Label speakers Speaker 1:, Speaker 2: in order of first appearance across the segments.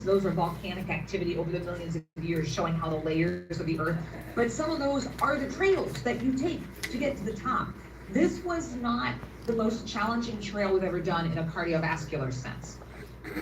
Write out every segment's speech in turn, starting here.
Speaker 1: Those are volcanic activity over the millions of years, showing how the layers of the earth. But some of those are the trails that you take to get to the top. This was not the most challenging trail we've ever done in a cardiovascular sense.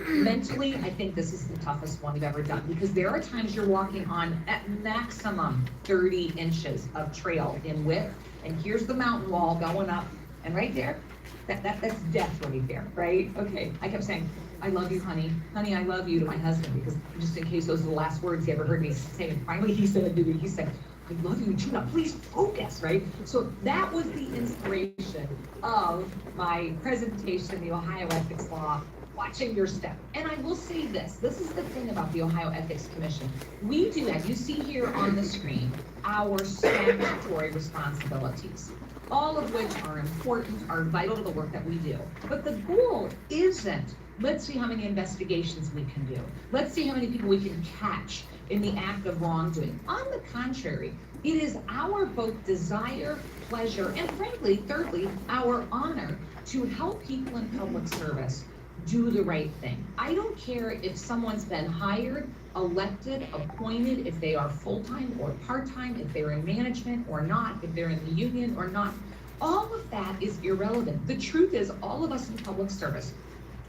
Speaker 1: Mentally, I think this is the toughest one we've ever done, because there are times you're walking on at maximum 30 inches of trail in width, and here's the mountain wall going up, and right there, that's death right there, right? Okay, I kept saying, I love you, honey. Honey, I love you to my husband, because just in case those are the last words he ever heard me say. And finally he said to me, he said, I love you, Gina, please focus, right? So that was the inspiration of my presentation, the Ohio Ethics Law, watching your step. And I will say this is the thing about the Ohio Ethics Commission. We do, as you see here on the screen, our statutory responsibilities, all of which are important, are vital to the work that we do. But the goal isn't, let's see how many investigations we can do. Let's see how many people we can catch in the act of wrongdoing. On the contrary, it is our both desire, pleasure, and frankly, thirdly, our honor to help people in public service do the right thing. I don't care if someone's been hired, elected, appointed, if they are full-time or part-time, if they're in management or not, if they're in the union or not. All of that is irrelevant. The truth is, all of us in public service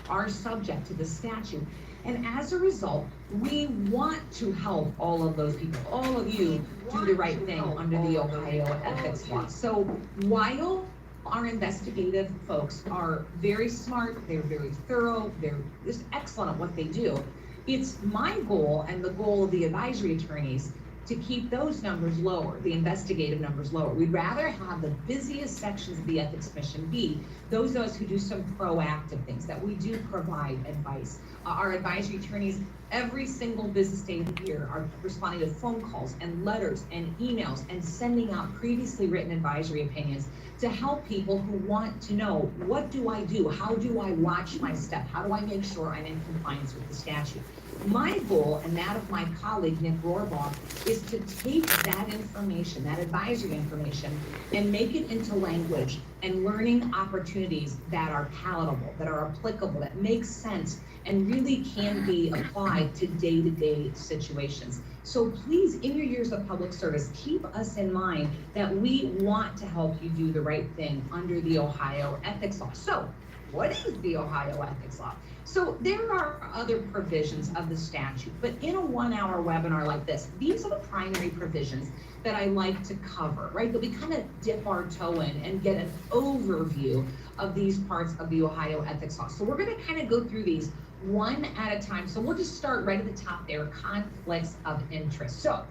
Speaker 1: are subject to the statute. And as a result, we want to help all of those people, all of you, do the right thing under the Ohio Ethics Law. So while our investigative folks are very smart, they're very thorough, they're just excellent at what they do, it's my goal and the goal of the advisory attorneys to keep those numbers lower, the investigative numbers lower. We'd rather have the busiest sections of the Ethics Commission be those of us who do some proactive things, that we do provide advice. Our advisory attorneys, every single business day of the year, are responding to phone calls and letters and emails and sending out previously written advisory opinions to help people who want to know, what do I do? How do I watch my step? How do I make sure I'm in compliance with the statute? My goal, and that of my colleague, Nick Rohrbach, is to take that information, that advisory information, and make it into language and learning opportunities that are palatable, that are applicable, that make sense, and really can be applied to day-to-day situations. So please, in your years of public service, keep us in mind that we want to help you do the right thing under the Ohio Ethics Law. So, what is the Ohio Ethics Law? So there are other provisions of the statute, but in a 1-hour webinar like this, these are the primary provisions that I like to cover, right? That we kind of dip our toe in and get an overview of these parts of the Ohio Ethics Law. So we're gonna kind of go through these one at a time. So we'll just start right at the top there, conflicts of interest. So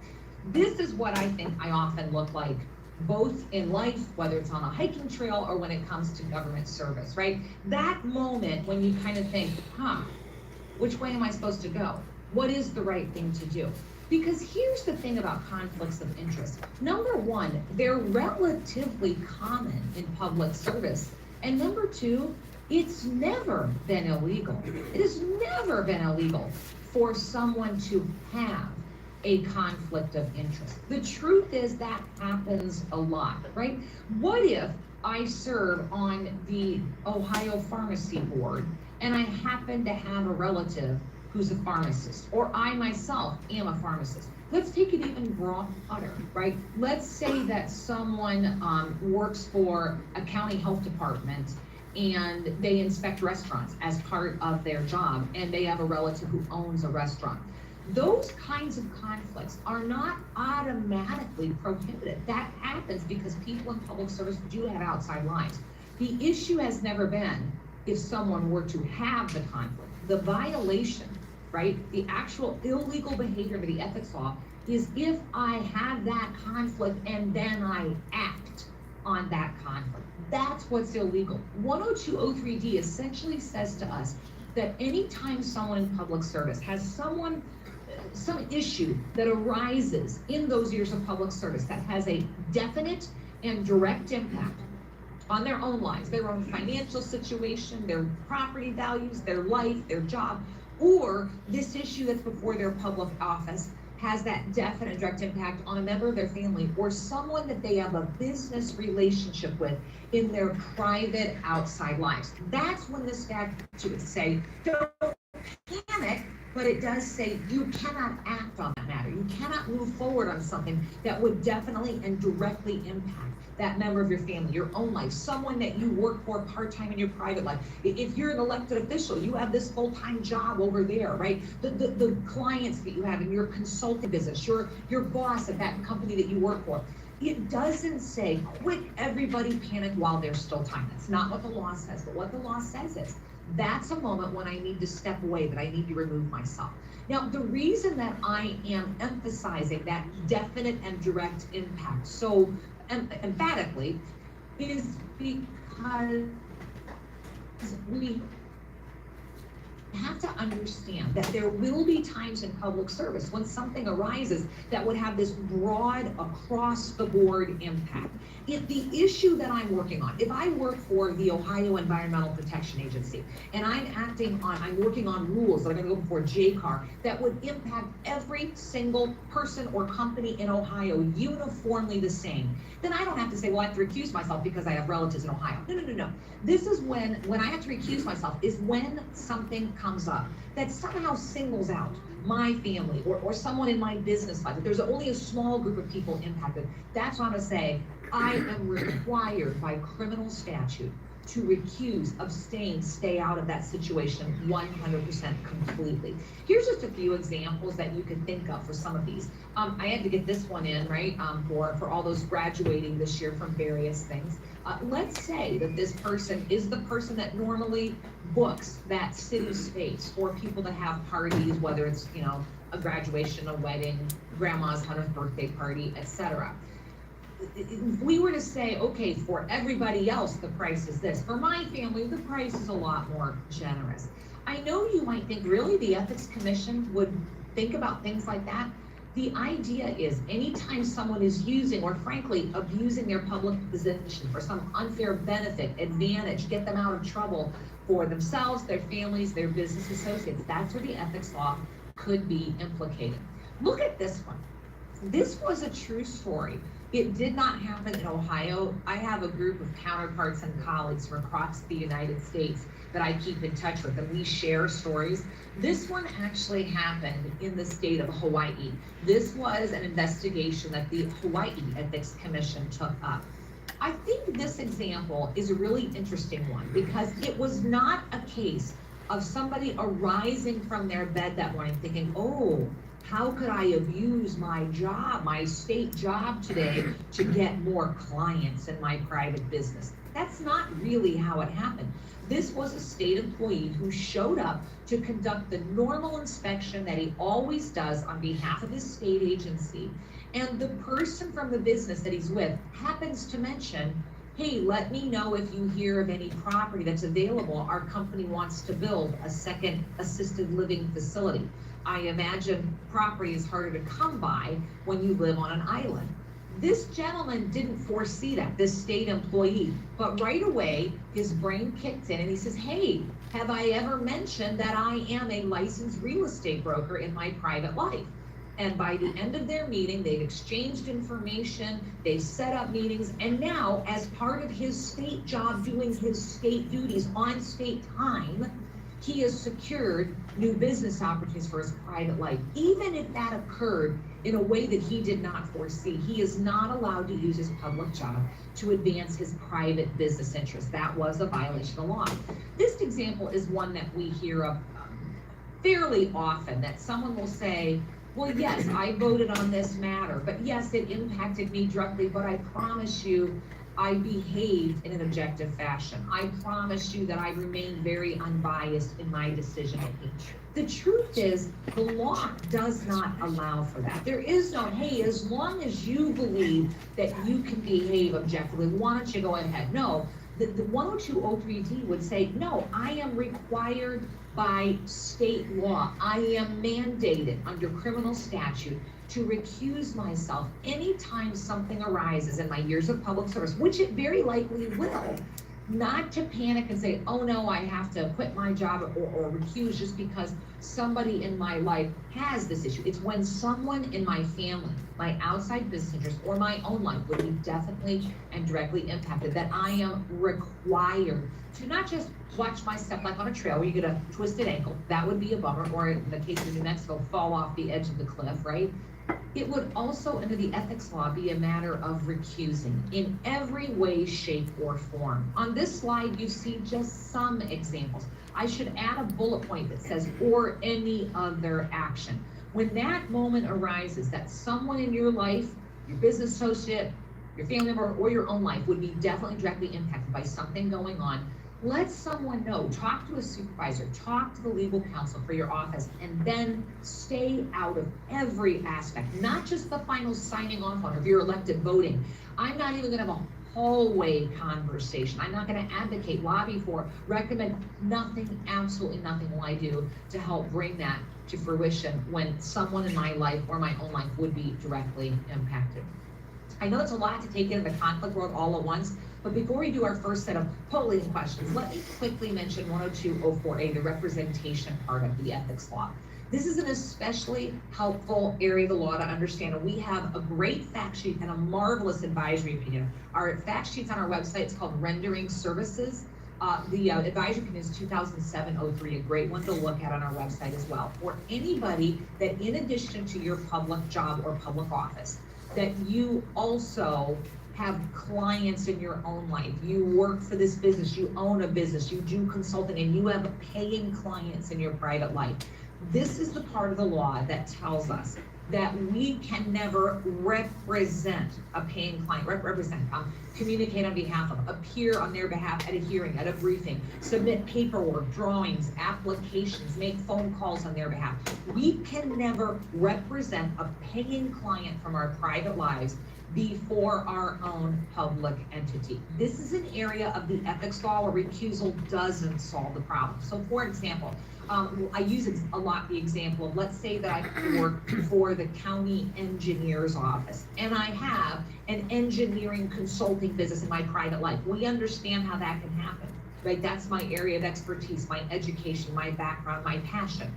Speaker 1: this is what I think I often look like, both in life, whether it's on a hiking trail or when it comes to government service, right? That moment when you kind of think, which way am I supposed to go? What is the right thing to do? Because here's the thing about conflicts of interest. Number one, they're relatively common in public service. And number two, it's never been illegal. It has never been illegal for someone to have a conflict of interest. The truth is that happens a lot, right? What if I serve on the Ohio Pharmacy Board and I happen to have a relative who's a pharmacist, or I myself am a pharmacist? Let's take it even broader, right? Let's say that someone works for a county health department and they inspect restaurants as part of their job, and they have a relative who owns a restaurant. Those kinds of conflicts are not automatically prohibited. That happens because people in public service do have outside lives. The issue has never been if someone were to have the conflict. The violation, right, the actual illegal behavior of the ethics law is if I have that conflict and then I act on that conflict. That's what's illegal. 10203D essentially says to us that anytime someone in public service has some issue that arises in those years of public service that has a definite and direct impact on their own lives, their own financial situation, their property values, their life, their job, or this issue that's before their public office has that definite direct impact on a member of their family or someone that they have a business relationship with in their private outside lives. That's when the statute would say, don't panic, but it does say you cannot act on that matter. You cannot move forward on something that would definitely and directly impact that member of your family, your own life, someone that you work for part-time in your private life. If you're an elected official, you have this full-time job over there, right? The clients that you have in your consulting business, your boss at that company that you work for. It doesn't say, quick, everybody panic while there's still time. That's not what the law says, but what the law says is, that's a moment when I need to step away, that I need to remove myself. Now, the reason that I am emphasizing that definite and direct impact so emphatically is because we have to understand that there will be times in public service when something arises that would have this broad, across the board impact. If the issue that I'm working on, if I work for the Ohio Environmental Protection Agency and I'm working on rules that are going to go before JCAR that would impact every single person or company in Ohio uniformly the same, then I don't have to say, well, I have to recuse myself because I have relatives in Ohio. No. This is when I have to recuse myself is when something comes up that somehow singles out my family or someone in my business life. If there's only a small group of people impacted, that's when I'm gonna say, I am required by criminal statute to recuse, abstain, stay out of that situation 100% completely. Here's just a few examples that you can think of for some of these. I had to get this one in, right, for all those graduating this year from various things. Let's say that this person is the person that normally books that city space for people to have parties, whether it's, a graduation, a wedding, grandma's 100th birthday party, etc. If we were to say, okay, for everybody else, the price is this. For my family, the price is a lot more generous. I know you might think, really, the Ethics Commission would think about things like that? The idea is anytime someone is using or frankly abusing their public position for some unfair benefit, advantage, get them out of trouble for themselves, their families, their business associates, that's where the ethics law could be implicated. Look at this one. This was a true story. It did not happen in Ohio. I have a group of counterparts and colleagues from across the United States that I keep in touch with, and we share stories. This one actually happened in the state of Hawaii. This was an investigation that the Hawaii Ethics Commission took up. I think this example is a really interesting one because it was not a case of somebody arising from their bed that morning thinking, oh, how could I abuse my job, my state job today to get more clients in my private business? That's not really how it happened. This was a state employee who showed up to conduct the normal inspection that he always does on behalf of his state agency. And the person from the business that he's with happens to mention, hey, let me know if you hear of any property that's available. Our company wants to build a second assisted living facility. I imagine property is harder to come by when you live on an island. This gentleman didn't foresee that, this state employee, but right away his brain kicked in and he says, hey, have I ever mentioned that I am a licensed real estate broker in my private life? And by the end of their meeting, they've exchanged information, they've set up meetings, and now as part of his state job doing his state duties on state time, he has secured new business opportunities for his private life. Even if that occurred in a way that he did not foresee, he is not allowed to use his public job to advance his private business interests. That was a violation of the law. This example is one that we hear of fairly often, that someone will say, well, yes, I voted on this matter, but yes, it impacted me directly, but I promise you, I behaved in an objective fashion. I promise you that I remained very unbiased in my decision making. The truth is, the law does not allow for that. There is no, hey, as long as you believe that you can behave objectively, why don't you go ahead? No, the 10203D would say, no, I am required by state law. I am mandated under criminal statute to recuse myself anytime something arises in my years of public service, which it very likely will, not to panic and say, oh no, I have to quit my job or recuse just because somebody in my life has this issue. It's when someone in my family, my outside business interest, or my own life would be definitely and directly impacted, that I am required to not just watch my step like on a trail where you get a twisted ankle, that would be a bummer, or in the case of New Mexico, fall off the edge of the cliff, right? It would also, under the ethics law, be a matter of recusing in every way, shape, or form. On this slide, you see just some examples. I should add a bullet point that says, or any other action. When that moment arises that someone in your life, your business associate, your family member, or your own life would be definitely directly impacted by something going on, let someone know. Talk to a supervisor, talk to the legal counsel for your office, and then stay out of every aspect, not just the final signing off on, if you're elected voting. I'm not even gonna have a hallway conversation. I'm not gonna advocate, lobby for, recommend, nothing, absolutely nothing will I do to help bring that to fruition when someone in my life or my own life would be directly impacted. I know it's a lot to take into the conflict world all at once, but before we do our first set of polling questions, let me quickly mention 10204A, the representation part of the ethics law. This is an especially helpful area of the law to understand, and we have a great fact sheet and a marvelous advisory opinion. Our fact sheet's on our website. It's called Rendering Services. The advisory opinion is 2007-03, a great one to look at on our website as well. For anybody that, in addition to your public job or public office, that you also have clients in your own life. You work for this business, you own a business, you do consulting, and you have paying clients in your private life. This is the part of the law that tells us that we can never represent a paying client, communicate on behalf of, appear on their behalf at a hearing, at a briefing, submit paperwork, drawings, applications, make phone calls on their behalf. We can never represent a paying client from our private lives before our own public entity. This is an area of the ethics law where recusal doesn't solve the problem. So for example, I use a lot the example of, let's say that I work for the county engineer's office and I have an engineering consulting business in my private life. We understand how that can happen, right? That's my area of expertise, my education, my background, my passion.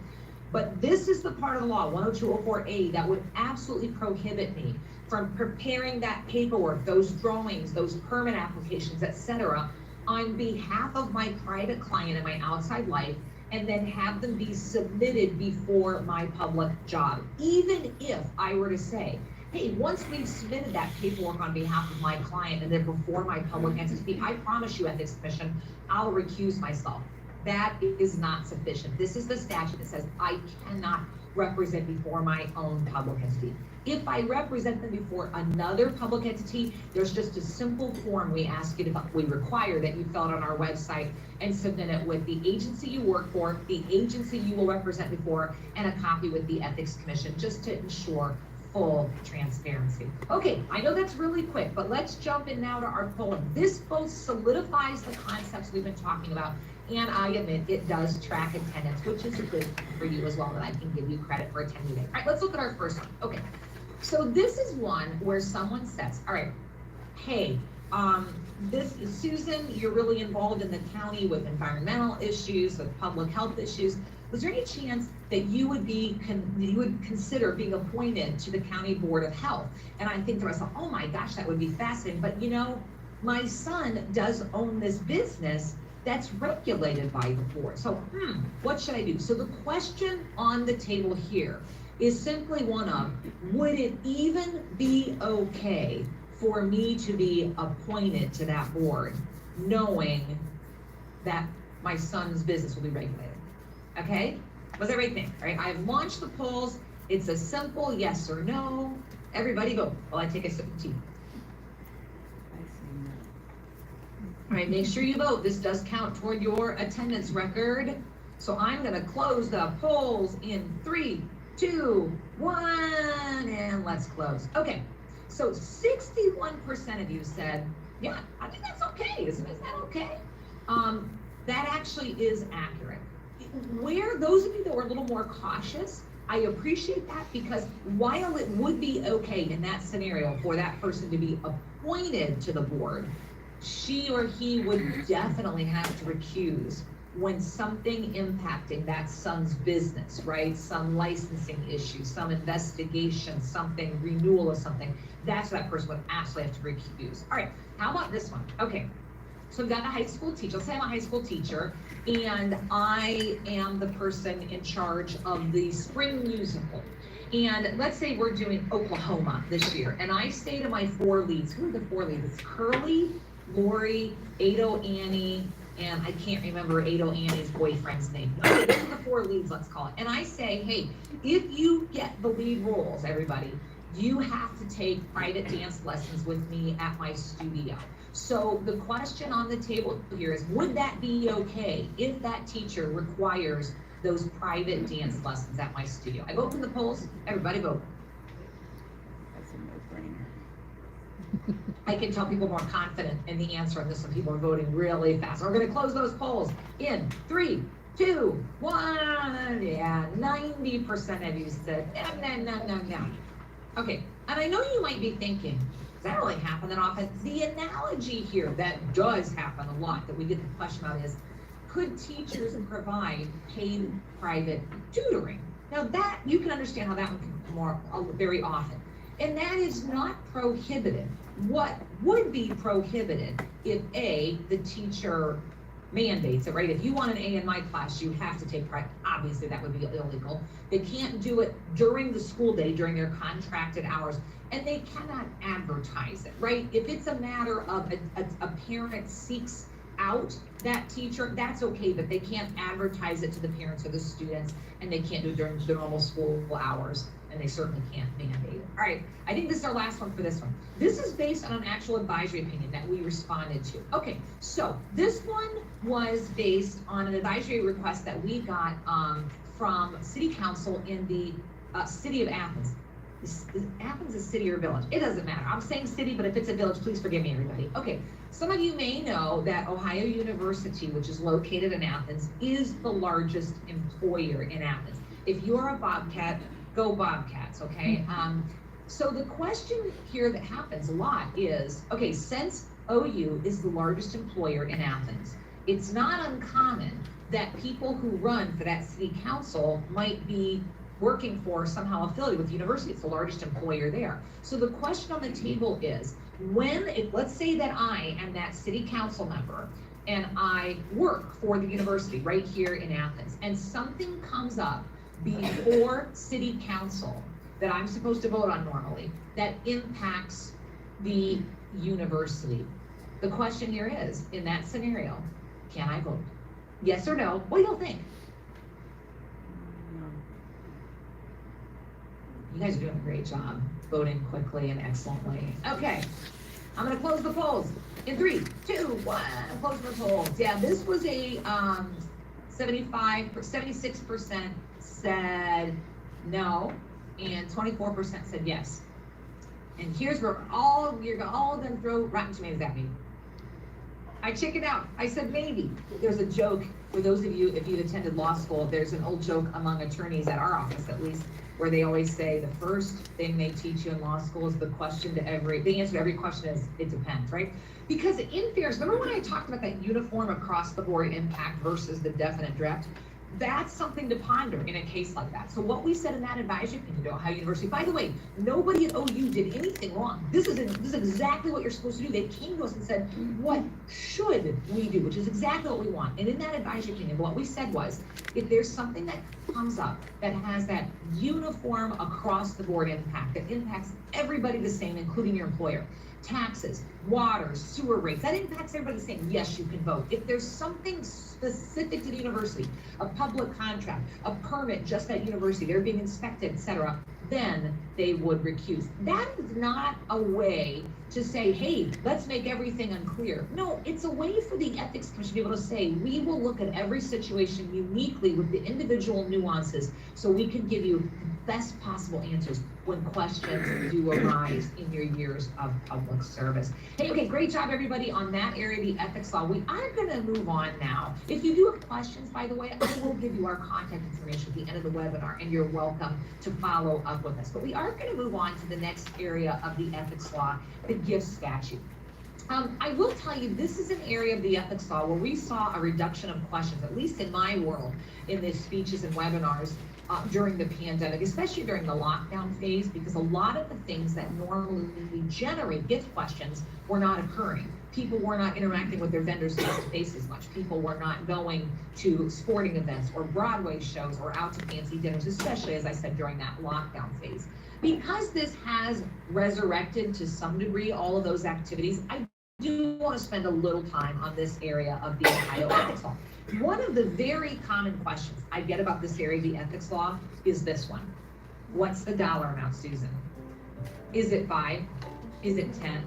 Speaker 1: But this is the part of the law, 10204A, that would absolutely prohibit me from preparing that paperwork, those drawings, those permit applications, etc., on behalf of my private client and my outside life, and then have them be submitted before my public job. Even if I were to say, hey, once we've submitted that paperwork on behalf of my client and then before my public entity, I promise you, Ethics Commission, I'll recuse myself. That is not sufficient. This is the statute that says I cannot represent before my own public entity. If I represent them before another public entity, there's just a simple form we require that you fill out on our website and submit it with the agency you work for, the agency you will represent before, and a copy with the Ethics Commission, just to ensure full transparency. Okay, I know that's really quick, but let's jump in now to our polling. This both solidifies the concepts we've been talking about, and I admit it does track attendance, which is good for you as well, that I can give you credit for attending it. All right, let's look at our first one. Okay, so this is one where someone says, all right, hey, this is Susan, you're really involved in the county with environmental issues, with public health issues. Was there any chance that you would consider being appointed to the County Board of Health? And I think to myself, oh my gosh, that would be fascinating. But you know, my son does own this business that's regulated by the board. So, what should I do? So the question on the table here is simply one of, would it even be okay for me to be appointed to that board, knowing that my son's business will be regulated? Okay, what's everybody think? All right, I've launched the polls. It's a simple yes or no. Everybody vote while I take a sip of tea. All right, make sure you vote. This does count toward your attendance record. So I'm gonna close the polls in 3, 2, 1, and let's close. Okay, so 61% of you said, yeah, I think that's okay. Isn't that okay? That actually is accurate. Where those of you that were a little more cautious, I appreciate that, because while it would be okay in that scenario for that person to be appointed to the board, she or he would definitely have to recuse when something impacting that son's business, right? Some licensing issue, some investigation, something, renewal of something, that's what that person would absolutely have to recuse. All right, how about this one? Okay, so we've got a high school teacher. Let's say I'm a high school teacher, and I am the person in charge of the spring musical. And let's say we're doing Oklahoma this year, and I say to my 4 leads, who are the 4 leads? It's Curly, Lori, Ado Annie, and I can't remember Ado Annie's boyfriend's name. Those are the 4 leads, let's call it. And I say, hey, if you get the lead roles, everybody, you have to take private dance lessons with me at my studio. So the question on the table here is, would that be okay if that teacher requires those private dance lessons at my studio? I've opened the polls, everybody vote.
Speaker 2: That's a no-brainer.
Speaker 1: I can tell people more confident in the answer on this one. People are voting really fast. We're gonna close those polls in 3, 2, 1. Yeah, 90% of you said, no. Okay, and I know you might be thinking, does that really happen that often? The analogy here that does happen a lot that we get the question about is, could teachers provide paid private tutoring? Now that, you can understand how that would come more very often. And that is not prohibited. What would be prohibited if A, the teacher mandates it, right? If you want an A in my class, you have to take private. Obviously that would be illegal. They can't do it during the school day, during their contracted hours, and they cannot advertise it, right? If it's a matter of a parent seeks out that teacher, that's okay, but they can't advertise it to the parents or the students, and they can't do it during the normal school hours, and they certainly can't mandate it. All right, I think this is our last one for this one. This is based on an actual advisory opinion that we responded to. Okay, so this one was based on an advisory request that we got from City Council in the city of Athens. Is Athens a city or a village? It doesn't matter. I'm saying city, but if it's a village, please forgive me, everybody. Okay, some of you may know that Ohio University, which is located in Athens, is the largest employer in Athens. If you're a Bobcat, go Bobcats, okay? So the question here that happens a lot is, okay, since OU is the largest employer in Athens, it's not uncommon that people who run for that city council might be working for, somehow affiliated with the university. It's the largest employer there. So the question on the table is, let's say that I am that city council member and I work for the university right here in Athens, and something comes up before city council that I'm supposed to vote on normally that impacts the university. The question here is, in that scenario, can I vote? Yes or no? What do you think? You guys are doing a great job voting quickly and excellently. Okay, I'm gonna close the polls in 3, 2, 1. I'm closing the polls. Yeah, this was a 76% said no, and 24% said yes. And here's where you're all gonna throw rotten tomatoes at me. I chickened out. I said maybe. There's a joke for those of you, if you've attended law school, there's an old joke among attorneys at our office at least, where they always say the first thing they teach you in law school is the answer to every question is, it depends, right? Because in fairness, remember when I talked about that uniform across the board impact versus the definite direct? That's something to ponder in a case like that. So what we said in that advisory opinion to Ohio University, by the way, nobody at OU did anything wrong. This is exactly what you're supposed to do. They came to us and said, what should we do? Which is exactly what we want. And in that advisory opinion, what we said was, if there's something that comes up that has that uniform across the board impact, that impacts everybody the same, including your employer, taxes, water, sewer rates, that impacts everybody the same, yes, you can vote. If there's something specific to the university, a public contract, a permit just at university, they're being inspected, etc., then they would recuse. That is not a way to say, hey, let's make everything unclear. No, it's a way for the ethics commission to be able to say, we will look at every situation uniquely with the individual nuances so we can give you the best possible answers when questions do arise in your years of public service. Hey, okay, great job everybody on that area of the ethics law. We are gonna move on now. If you do have questions, by the way, I will give you our contact information at the end of the webinar, and you're welcome to follow up with us. But we are gonna move on to the next area of the ethics law, the gift statute. I will tell you, this is an area of the ethics law where we saw a reduction of questions, at least in my world, in the speeches and webinars during the pandemic, especially during the lockdown phase, because a lot of the things that normally generate gift questions were not occurring. People were not interacting with their vendors face to face as much. People were not going to sporting events or Broadway shows or out to fancy dinners, especially, as I said, during that lockdown phase. Because this has resurrected to some degree all of those activities, I do want to spend a little time on this area of the Ohio ethics law. One of the very common questions I get about this area of the ethics law is this one. What's the dollar amount, Susan? Is it 5? Is it 10?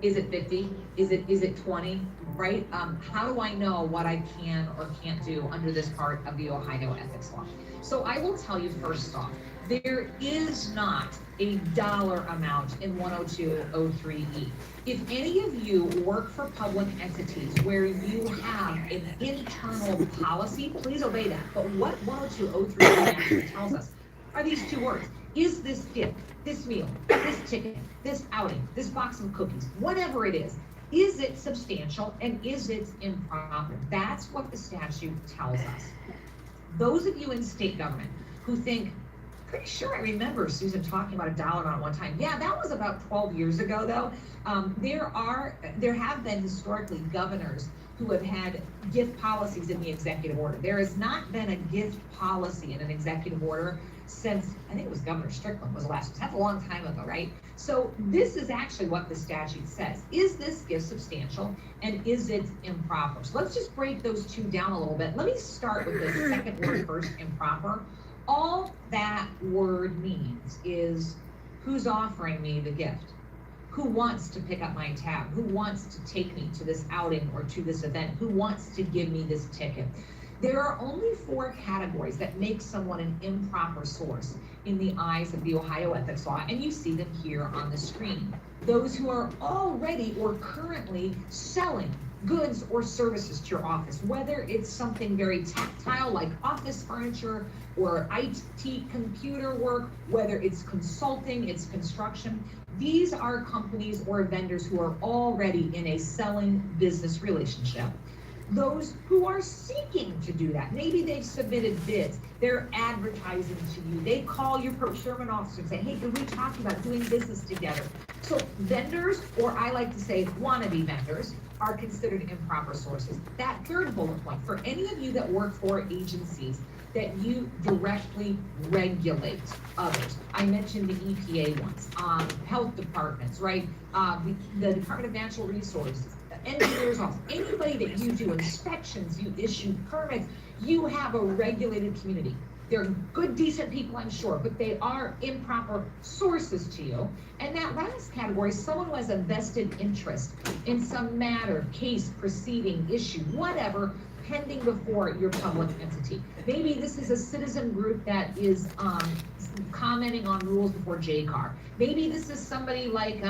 Speaker 1: Is it 50? Is it 20? Right? How do I know what I can or can't do under this part of the Ohio ethics law? So I will tell you first off, there is not a dollar amount in 102.03e. If any of you work for public entities where you have an internal policy, please obey that. But what 102.03e actually tells us are these two words. Is this gift, this meal, this ticket, this outing, this box of cookies, whatever it is it substantial and is it improper? That's what the statute tells us. Those of you in state government who think, pretty sure I remember Susan talking about a dollar amount one time. Yeah, that was about 12 years ago though. There have been historically governors who have had gift policies in the executive order. There has not been a gift policy in an executive order since, I think it was Governor Strickland was the last one. That's a long time ago, right? So this is actually what the statute says. Is this gift substantial and is it improper? So let's just break those two down a little bit. Let me start with the second word first, improper. All that word means is who's offering me the gift? Who wants to pick up my tab? Who wants to take me to this outing or to this event? Who wants to give me this ticket? There are only 4 categories that make someone an improper source in the eyes of the Ohio ethics law, and you see them here on the screen. Those who are already or currently selling goods or services to your office, whether it's something very tactile like office furniture or IT computer work, whether it's consulting, it's construction. These are companies or vendors who are already in a selling business relationship. Those who are seeking to do that, maybe they've submitted bids, they're advertising to you, they call your procurement officer and say, hey, can we talk about doing business together? So vendors, or I like to say wannabe vendors, are considered improper sources. That third bullet point, for any of you that work for agencies that you directly regulate others. I mentioned the EPA ones, health departments, right? The Department of Natural Resources, engineers office, anybody that you do inspections, you issue permits, you have a regulated community. They're good, decent people, I'm sure, but they are improper sources to you. And that last category is someone who has a vested interest in some matter, case, proceeding, issue, whatever, pending before your public entity. Maybe this is a citizen group that is commenting on rules before JCAR. Maybe this is somebody like,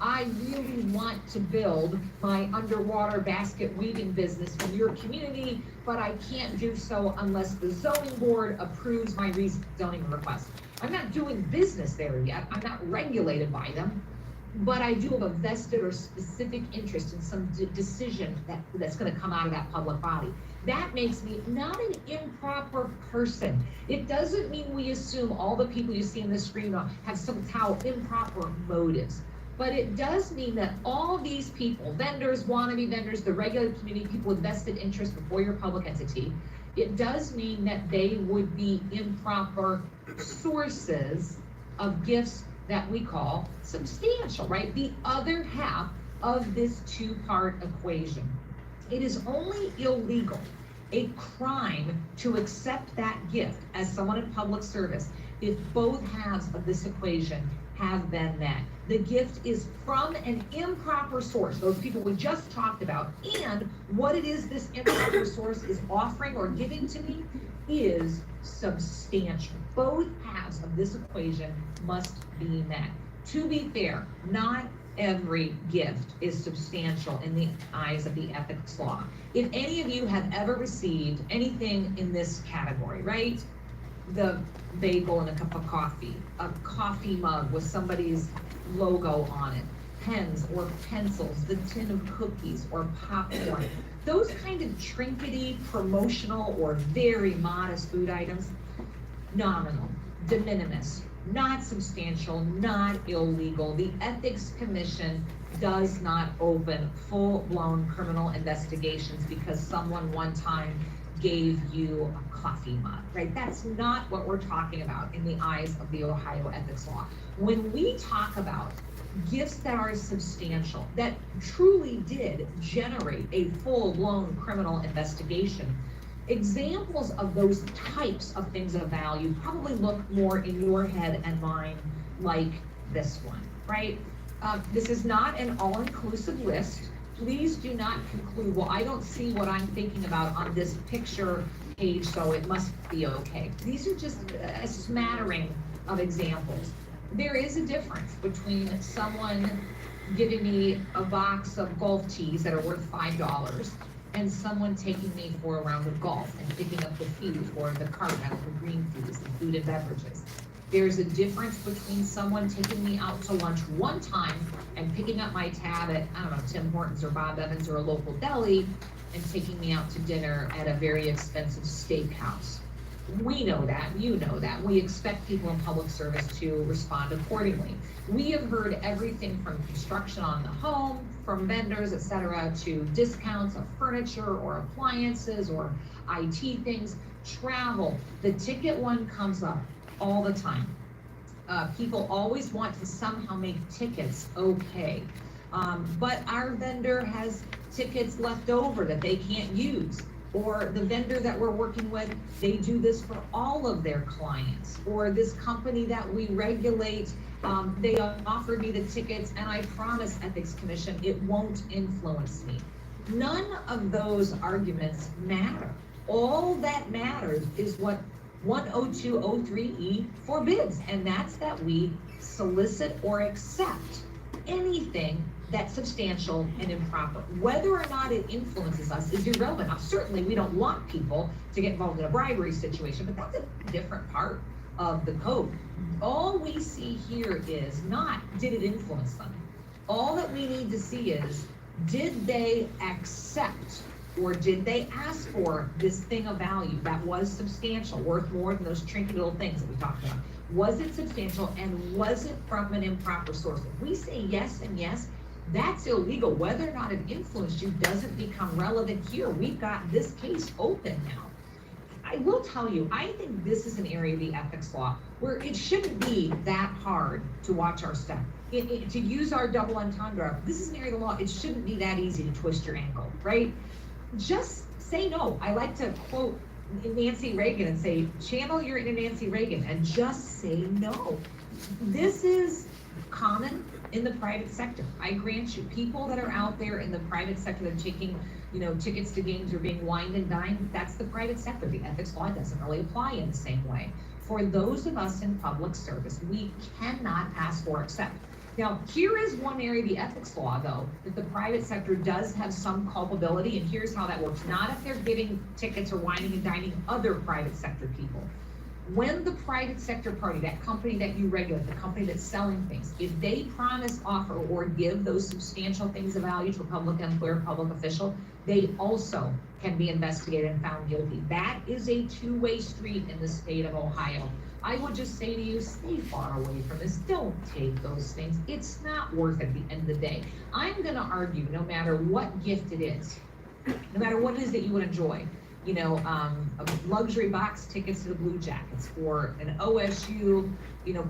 Speaker 1: I really want to build my underwater basket weaving business in your community, but I can't do so unless the zoning board approves my rezoning request. I'm not doing business there yet. I'm not regulated by them, but I do have a vested or specific interest in some decision that's going to come out of that public body. That makes me not an improper person. It doesn't mean we assume all the people you see on the screen have somehow improper motives, but it does mean that all these people, vendors, wannabe vendors, the regulated community, people with vested interest before your public entity, it does mean that they would be improper sources of gifts that we call substantial, right? The other half of this two-part equation. It is only illegal, a crime, to accept that gift as someone in public service if both halves of this equation have been met. The gift is from an improper source, those people we just talked about, and what it is this improper source is offering or giving to me is substantial. Both halves of this equation must be met. To be fair, not every gift is substantial in the eyes of the ethics law. If any of you have ever received anything in this category, right? The bagel and a cup of coffee, a coffee mug with somebody's logo on it, pens or pencils, the tin of cookies or popcorn, those kind of trinkety, promotional, or very modest food items, nominal, de minimis, not substantial, not illegal. The Ethics Commission does not open full-blown criminal investigations because someone one time gave you a coffee mug, right? That's not what we're talking about in the eyes of the Ohio ethics law. When we talk about gifts that are substantial, that truly did generate a full-blown criminal investigation, examples of those types of things of value probably look more in your head and mine like this one, right? This is not an all-inclusive list. Please do not conclude, well, I don't see what I'm thinking about on this picture page, so it must be okay. These are just a smattering of examples. There is a difference between someone giving me a box of golf tees that are worth $5 and someone taking me for a round of golf and picking up the fee for the cart out for green fees and food and beverages. There's a difference between someone taking me out to lunch one time and picking up my tab at, I don't know, Tim Hortons or Bob Evans or a local deli and taking me out to dinner at a very expensive steakhouse. We know that, you know that. We expect people in public service to respond accordingly. We have heard everything from construction on the home, from vendors, et cetera, to discounts of furniture or appliances or IT things, travel. The ticket one comes up all the time. People always want to somehow make tickets okay. But our vendor has tickets left over that they can't use. Or the vendor that we're working with, they do this for all of their clients. Or this company that we regulate, they offered me the tickets and I promise, Ethics Commission, it won't influence me. None of those arguments matter. All that matters is what 10203E forbids, and that's that we solicit or accept anything that's substantial and improper. Whether or not it influences us is irrelevant. Now, certainly we don't want people to get involved in a bribery situation, but that's a different part of the code. All we see here is not, did it influence them? All that we need to see is, did they accept or did they ask for this thing of value that was substantial, worth more than those trinket little things that we talked about? Was it substantial and was it from an improper source? If we say yes and yes, that's illegal. Whether or not it influenced you doesn't become relevant here. We've got this case open now. I will tell you, I think this is an area of the ethics law where it shouldn't be that hard to watch our step. To use our double entendre, this is an area of the law, it shouldn't be that easy to twist your ankle, right? Just say no. I like to quote Nancy Reagan and say, channel your inner Nancy Reagan and just say no. This is common in the private sector. I grant you, people that are out there in the private sector that are taking, tickets to games or being wined and dined, that's the private sector. The ethics law doesn't really apply in the same way. For those of us in public service, we cannot ask or accept. Now, here is one area of the ethics law, though, that the private sector does have some culpability, and here's how that works. Not if they're giving tickets or wining and dining other private sector people. When the private sector party, that company that you regulate, the company that's selling things, if they promise, offer, or give those substantial things of value to a public employer, public official, they also can be investigated and found guilty. That is a two-way street in the state of Ohio. I would just say to you, stay far away from this. Don't take those things. It's not worth it at the end of the day. I'm going to argue, no matter what gift it is, no matter what it is that you would enjoy, luxury box tickets to the Blue Jackets, or an OSU,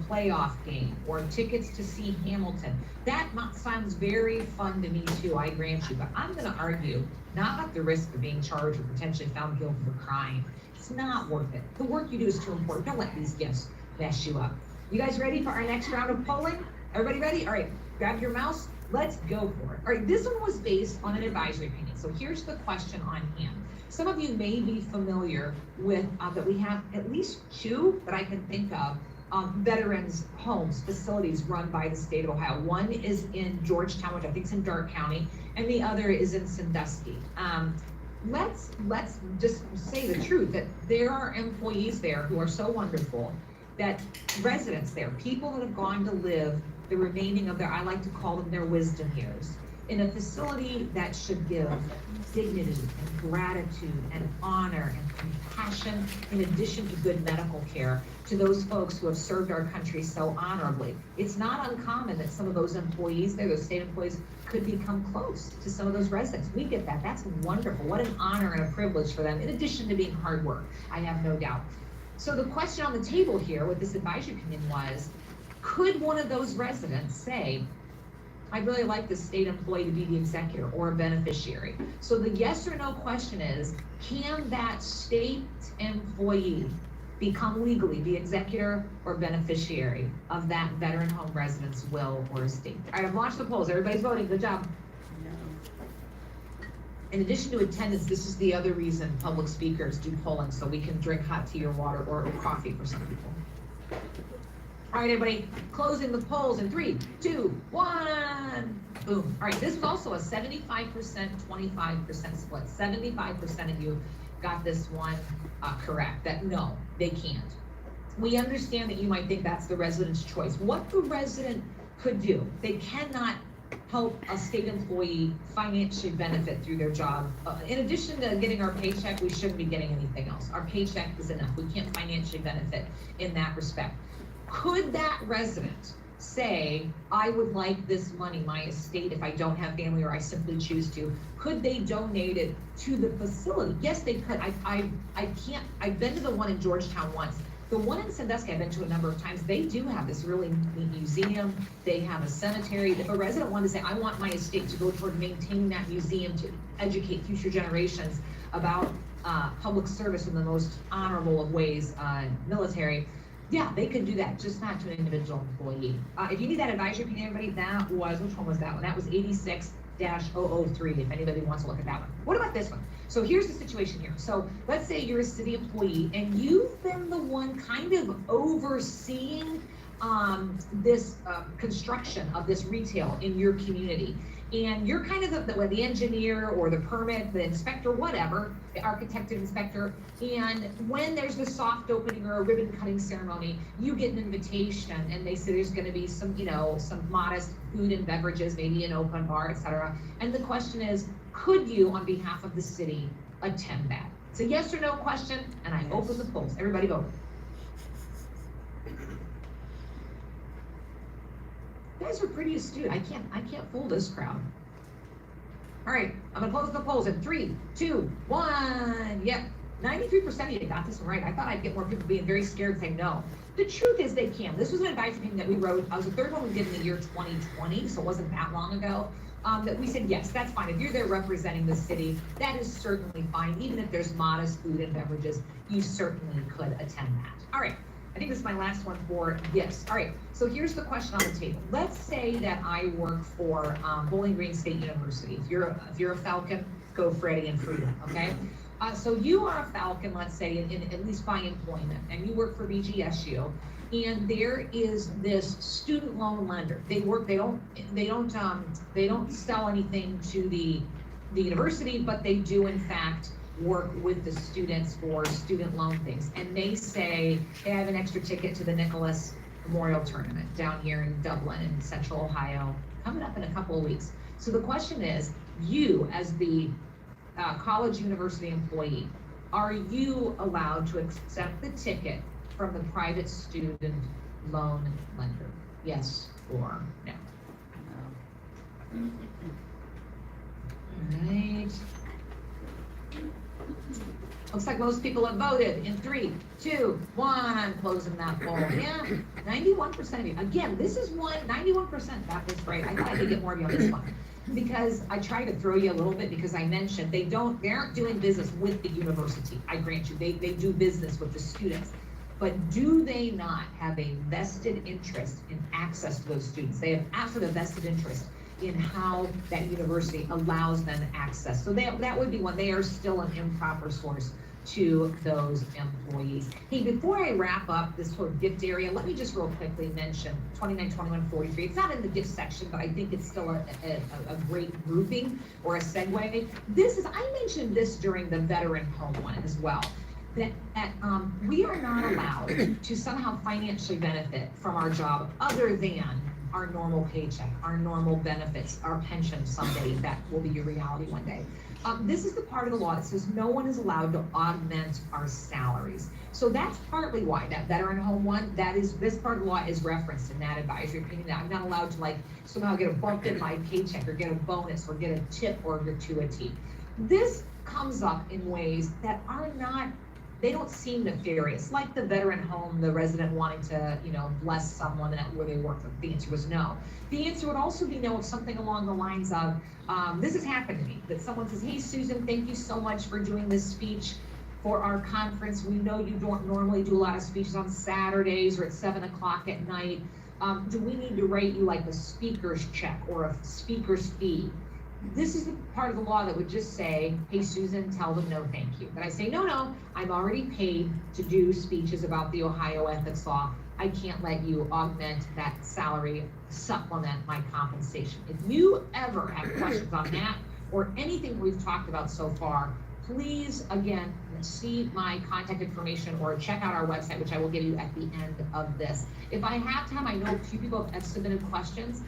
Speaker 1: playoff game, or tickets to see Hamilton. That sounds very fun to me too, I grant you, but I'm going to argue not at the risk of being charged or potentially found guilty for crime. It's not worth it. The work you do is too important. Don't let these gifts mess you up. You guys ready for our next round of polling? Everybody ready? All right, grab your mouse. Let's go for it. All right, this one was based on an advisory opinion. So here's the question on hand. Some of you may be familiar with that we have at least two that I can think of veterans homes, facilities run by the state of Ohio. One is in Georgetown, which I think is in Darke County, and the other is in Sandusky. Let's just say the truth that there are employees there who are so wonderful that residents there, people that have gone to live the remaining of their, I like to call them their wisdom years, in a facility that should give dignity and gratitude and honor and compassion, in addition to good medical care, to those folks who have served our country so honorably. It's not uncommon that some of those employees there, those state employees, could become close to some of those residents. We get that. That's wonderful. What an honor and a privilege for them, in addition to being hard work, I have no doubt. So the question on the table here with this advisory opinion was, could one of those residents say, I'd really like this state employee to be the executor or a beneficiary? So the yes or no question is, can that state employee become legally the executor or beneficiary of that veteran home resident's will or estate? All right, I've launched the polls. Everybody's voting. Good job. In addition to attendance, this is the other reason public speakers do polling, so we can drink hot tea or water or coffee for some people. All right, everybody, closing the polls in 3, 2, 1. Boom. All right, this was also a 75%, 25% split. 75% of you got this one correct, that no, they can't. We understand that you might think that's the resident's choice. What the resident could do, they cannot help a state employee financially benefit through their job. In addition to getting our paycheck, we shouldn't be getting anything else. Our paycheck is enough. We can't financially benefit in that respect. Could that resident say, I would like this money, my estate, if I don't have family or I simply choose to? Could they donate it to the facility? Yes, they could. I've been to the one in Georgetown once. The one in Sandusky I've been to a number of times. They do have this really neat museum. They have a cemetery. If a resident wanted to say, I want my estate to go toward maintaining that museum to educate future generations about public service in the most honorable of ways, military, yeah, they could do that, just not to an individual employee. If you need that advisory opinion, everybody, that was, which one was that one? That was 86-003, if anybody wants to look at that one. What about this one? So here's the situation here. So let's say you're a city employee and you've been the one kind of overseeing this construction of this retail in your community. And you're kind of the engineer or the permit, the inspector, whatever, the architect and inspector. And when there's a soft opening or a ribbon cutting ceremony, you get an invitation and they say there's going to be some, some modest food and beverages, maybe an open bar, etc. And the question is, could you, on behalf of the city, attend that? It's a yes or no question, and I open the polls. Everybody vote. You guys are pretty astute. I can't fool this crowd. All right, I'm gonna close the polls in 3, 2, 1. Yep, 93% of you got this one right. I thought I'd get more people being very scared saying no. The truth is they can. This was an advice opinion that we wrote. I was the third one we did in the year 2020, so it wasn't that long ago. That we said, yes, that's fine. If you're there representing the city, that is certainly fine. Even if there's modest food and beverages, you certainly could attend that. All right. I think this is my last one for yes. All right, so here's the question on the table. Let's say that I work for Bowling Green State University. If you're a Falcon, go Freddie and Frida, okay? So you are a Falcon, let's say, in at least by employment, and you work for BGSU, and there is this student loan lender. They don't sell anything to the university, but they do in fact work with the students for student loan things. And they say they have an extra ticket to the Nicholas Memorial Tournament down here in Dublin in Central Ohio, coming up in a couple of weeks. So the question is, you as the college university employee, are you allowed to accept the ticket from the private student loan lender? Yes or no? All right. Looks like most people have voted in 3, 2, 1. I'm closing that poll. Yeah, 91% of you. Again, this is 91%. That was great. I thought I could get more of you on this one. Because I try to throw you a little bit because I mentioned they aren't doing business with the university. I grant you, they do business with the students. But do they not have a vested interest in access to those students? They have absolute vested interest in how that university allows them access. So that would be one. They are still an improper source to those employees. Hey, before I wrap up this whole gift area, let me just real quickly mention 29, 21, 43. It's not in the gift section, but I think it's still a great grouping or a segue. I mentioned this during the veteran home one as well, that we are not allowed to somehow financially benefit from our job other than our normal paycheck, our normal benefits, our pension someday. That will be your reality one day. This is the part of the law that says no one is allowed to augment our salaries. So that's partly why that veteran home one, this part of the law is referenced in that advisory opinion, that I'm not allowed to like somehow get a bump in my paycheck or get a bonus or get a tip or gratuity. This comes up in ways that are not, they don't seem nefarious, like the veteran home, the resident wanting to, bless someone where they work. The answer was no. The answer would also be no if something along the lines of, this has happened to me, that someone says, hey, Susan, thank you so much for doing this speech for our conference. We know you don't normally do a lot of speeches on Saturdays or at 7 o'clock at night. Do we need to write you like a speaker's check or a speaker's fee? This is the part of the law that would just say, hey, Susan, tell them no, thank you. But I say, no, I'm already paid to do speeches about the Ohio ethics law. I can't let you augment that salary, supplement my compensation. If you ever have questions on that or anything we've talked about so far, please, again, see my contact information or check out our website, which I will give you at the end of this. If I have time, I know a few people have submitted questions.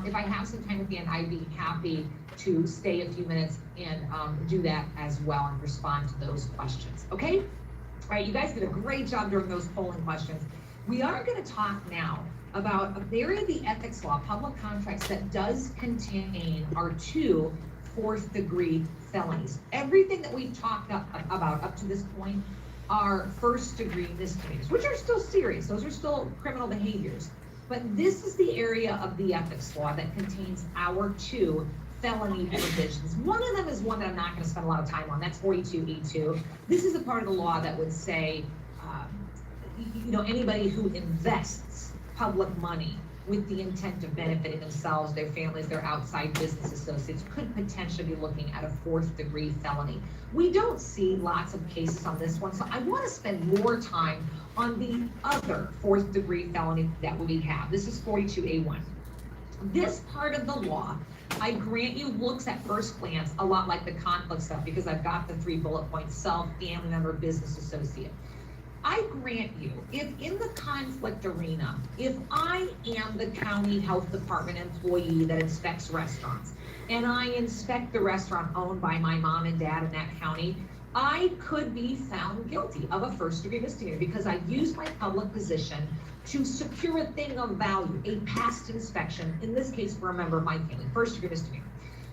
Speaker 1: If I have some time at the end, I'd be happy to stay a few minutes and do that as well and respond to those questions, okay? All right, you guys did a great job during those polling questions. We are gonna talk now about an area of the ethics law, public contracts, that does contain our 2 fourth-degree felonies. Everything that we've talked about up to this point are first-degree misdemeanors, which are still serious. Those are still criminal behaviors. But this is the area of the ethics law that contains our 2 felony provisions. One of them is one that I'm not going to spend a lot of time on. That's 42E2. This is a part of the law that would say, anybody who invests public money with the intent of benefiting themselves, their families, their outside business associates could potentially be looking at a 4th-degree felony. We don't see lots of cases on this one, so I want to spend more time on the other 4th-degree felony that we have. This is 42A1. This part of the law, I grant you, looks at first glance a lot like the conflict stuff because I've got the 3 bullet points: self, family member, business associate. I grant you, if in the conflict arena, if I am the county health department employee that inspects restaurants, and I inspect the restaurant owned by my mom and dad in that county, I could be found guilty of a 1st-degree misdemeanor because I used my public position to secure a thing of value, a past inspection, in this case for a member of my family, 1st-degree misdemeanor.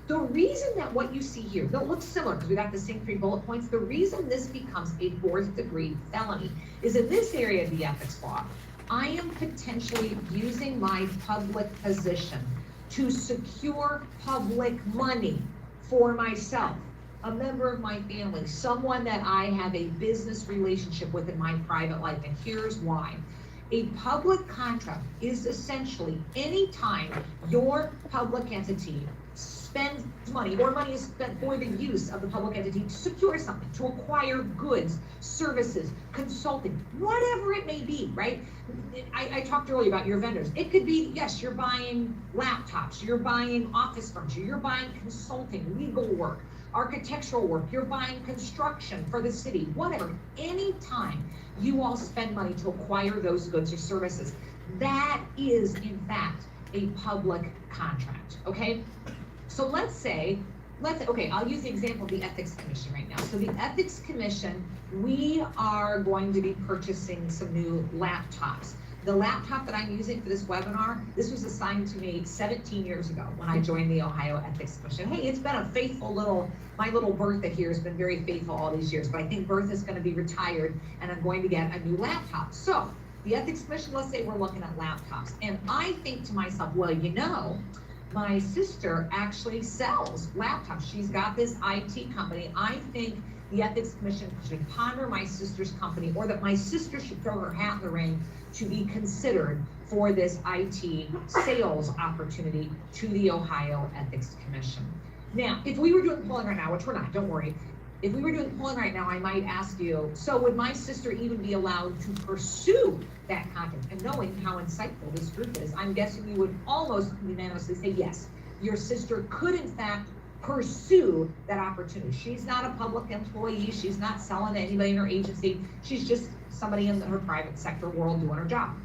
Speaker 1: The reason that what you see here, they'll look similar because we got the same 3 bullet points, the reason this becomes a 4th-degree felony is in this area of the ethics law, I am potentially using my public position to secure public money for myself, a member of my family, someone that I have a business relationship with in my private life, and here's why. A public contract is essentially any time your public entity spends money, or money is spent for the use of the public entity to secure something, to acquire goods, services, consulting, whatever it may be, right? I talked earlier about your vendors. It could be, yes, you're buying laptops, you're buying office furniture, you're buying consulting, legal work, architectural work, you're buying construction for the city, whatever. Anytime you all spend money to acquire those goods or services, that is in fact a public contract, okay? So let's say, okay, I'll use the example of the Ethics Commission right now. So the Ethics Commission, we are going to be purchasing some new laptops. The laptop that I'm using for this webinar, this was assigned to me 17 years ago when I joined the Ohio Ethics Commission. Hey, it's been a faithful my little Bertha here has been very faithful all these years, but I think Bertha's gonna be retired and I'm going to get a new laptop. So the Ethics Commission, let's say we're looking at laptops. And I think to myself, well, my sister actually sells laptops. She's got this IT company. I think the Ethics Commission should ponder my sister's company, or that my sister should throw her hat in the ring to be considered for this IT sales opportunity to the Ohio Ethics Commission. Now, if we were doing polling right now, which we're not, don't worry. If we were doing polling right now, I might ask you, so would my sister even be allowed to pursue that content? And knowing how insightful this group is, I'm guessing you would almost unanimously say yes. Your sister could in fact pursue that opportunity. She's not a public employee. She's not selling to anybody in her agency. She's just somebody in her private sector world doing her job.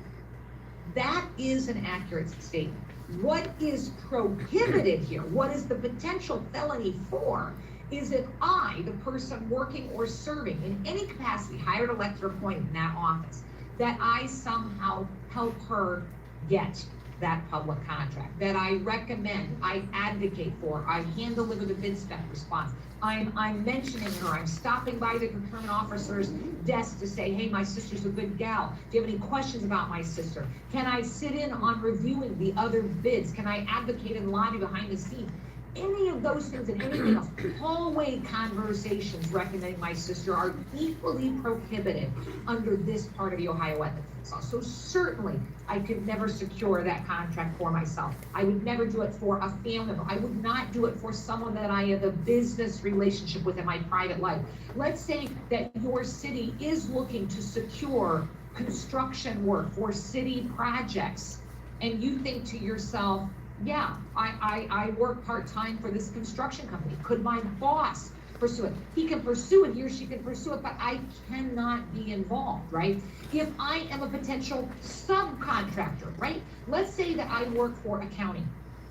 Speaker 1: That is an accurate statement. What is prohibited here, what is the potential felony for, is if I, the person working or serving in any capacity, hired, elected, or appointed in that office, that I somehow help her get that public contract, that I recommend, I advocate for, I hand deliver the bid spec response, I'm mentioning her, I'm stopping by the procurement officer's desk to say, hey, my sister's a good gal. Do you have any questions about my sister? Can I sit in on reviewing the other bids? Can I advocate and lobby behind the scenes? Any of those things and anything else, hallway conversations recommending my sister are equally prohibited under this part of the Ohio Ethics Law. So certainly, I could never secure that contract for myself. I would never do it for a family member. I would not do it for someone that I have a business relationship with in my private life. Let's say that your city is looking to secure construction work for city projects, and you think to yourself, yeah, I work part-time for this construction company. Could my boss pursue it? He can pursue it, he or she can pursue it, but I cannot be involved, right? If I am a potential subcontractor, right? Let's say that I work for a county,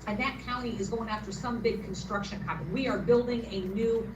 Speaker 1: and that county is going after some big construction company. We are building a new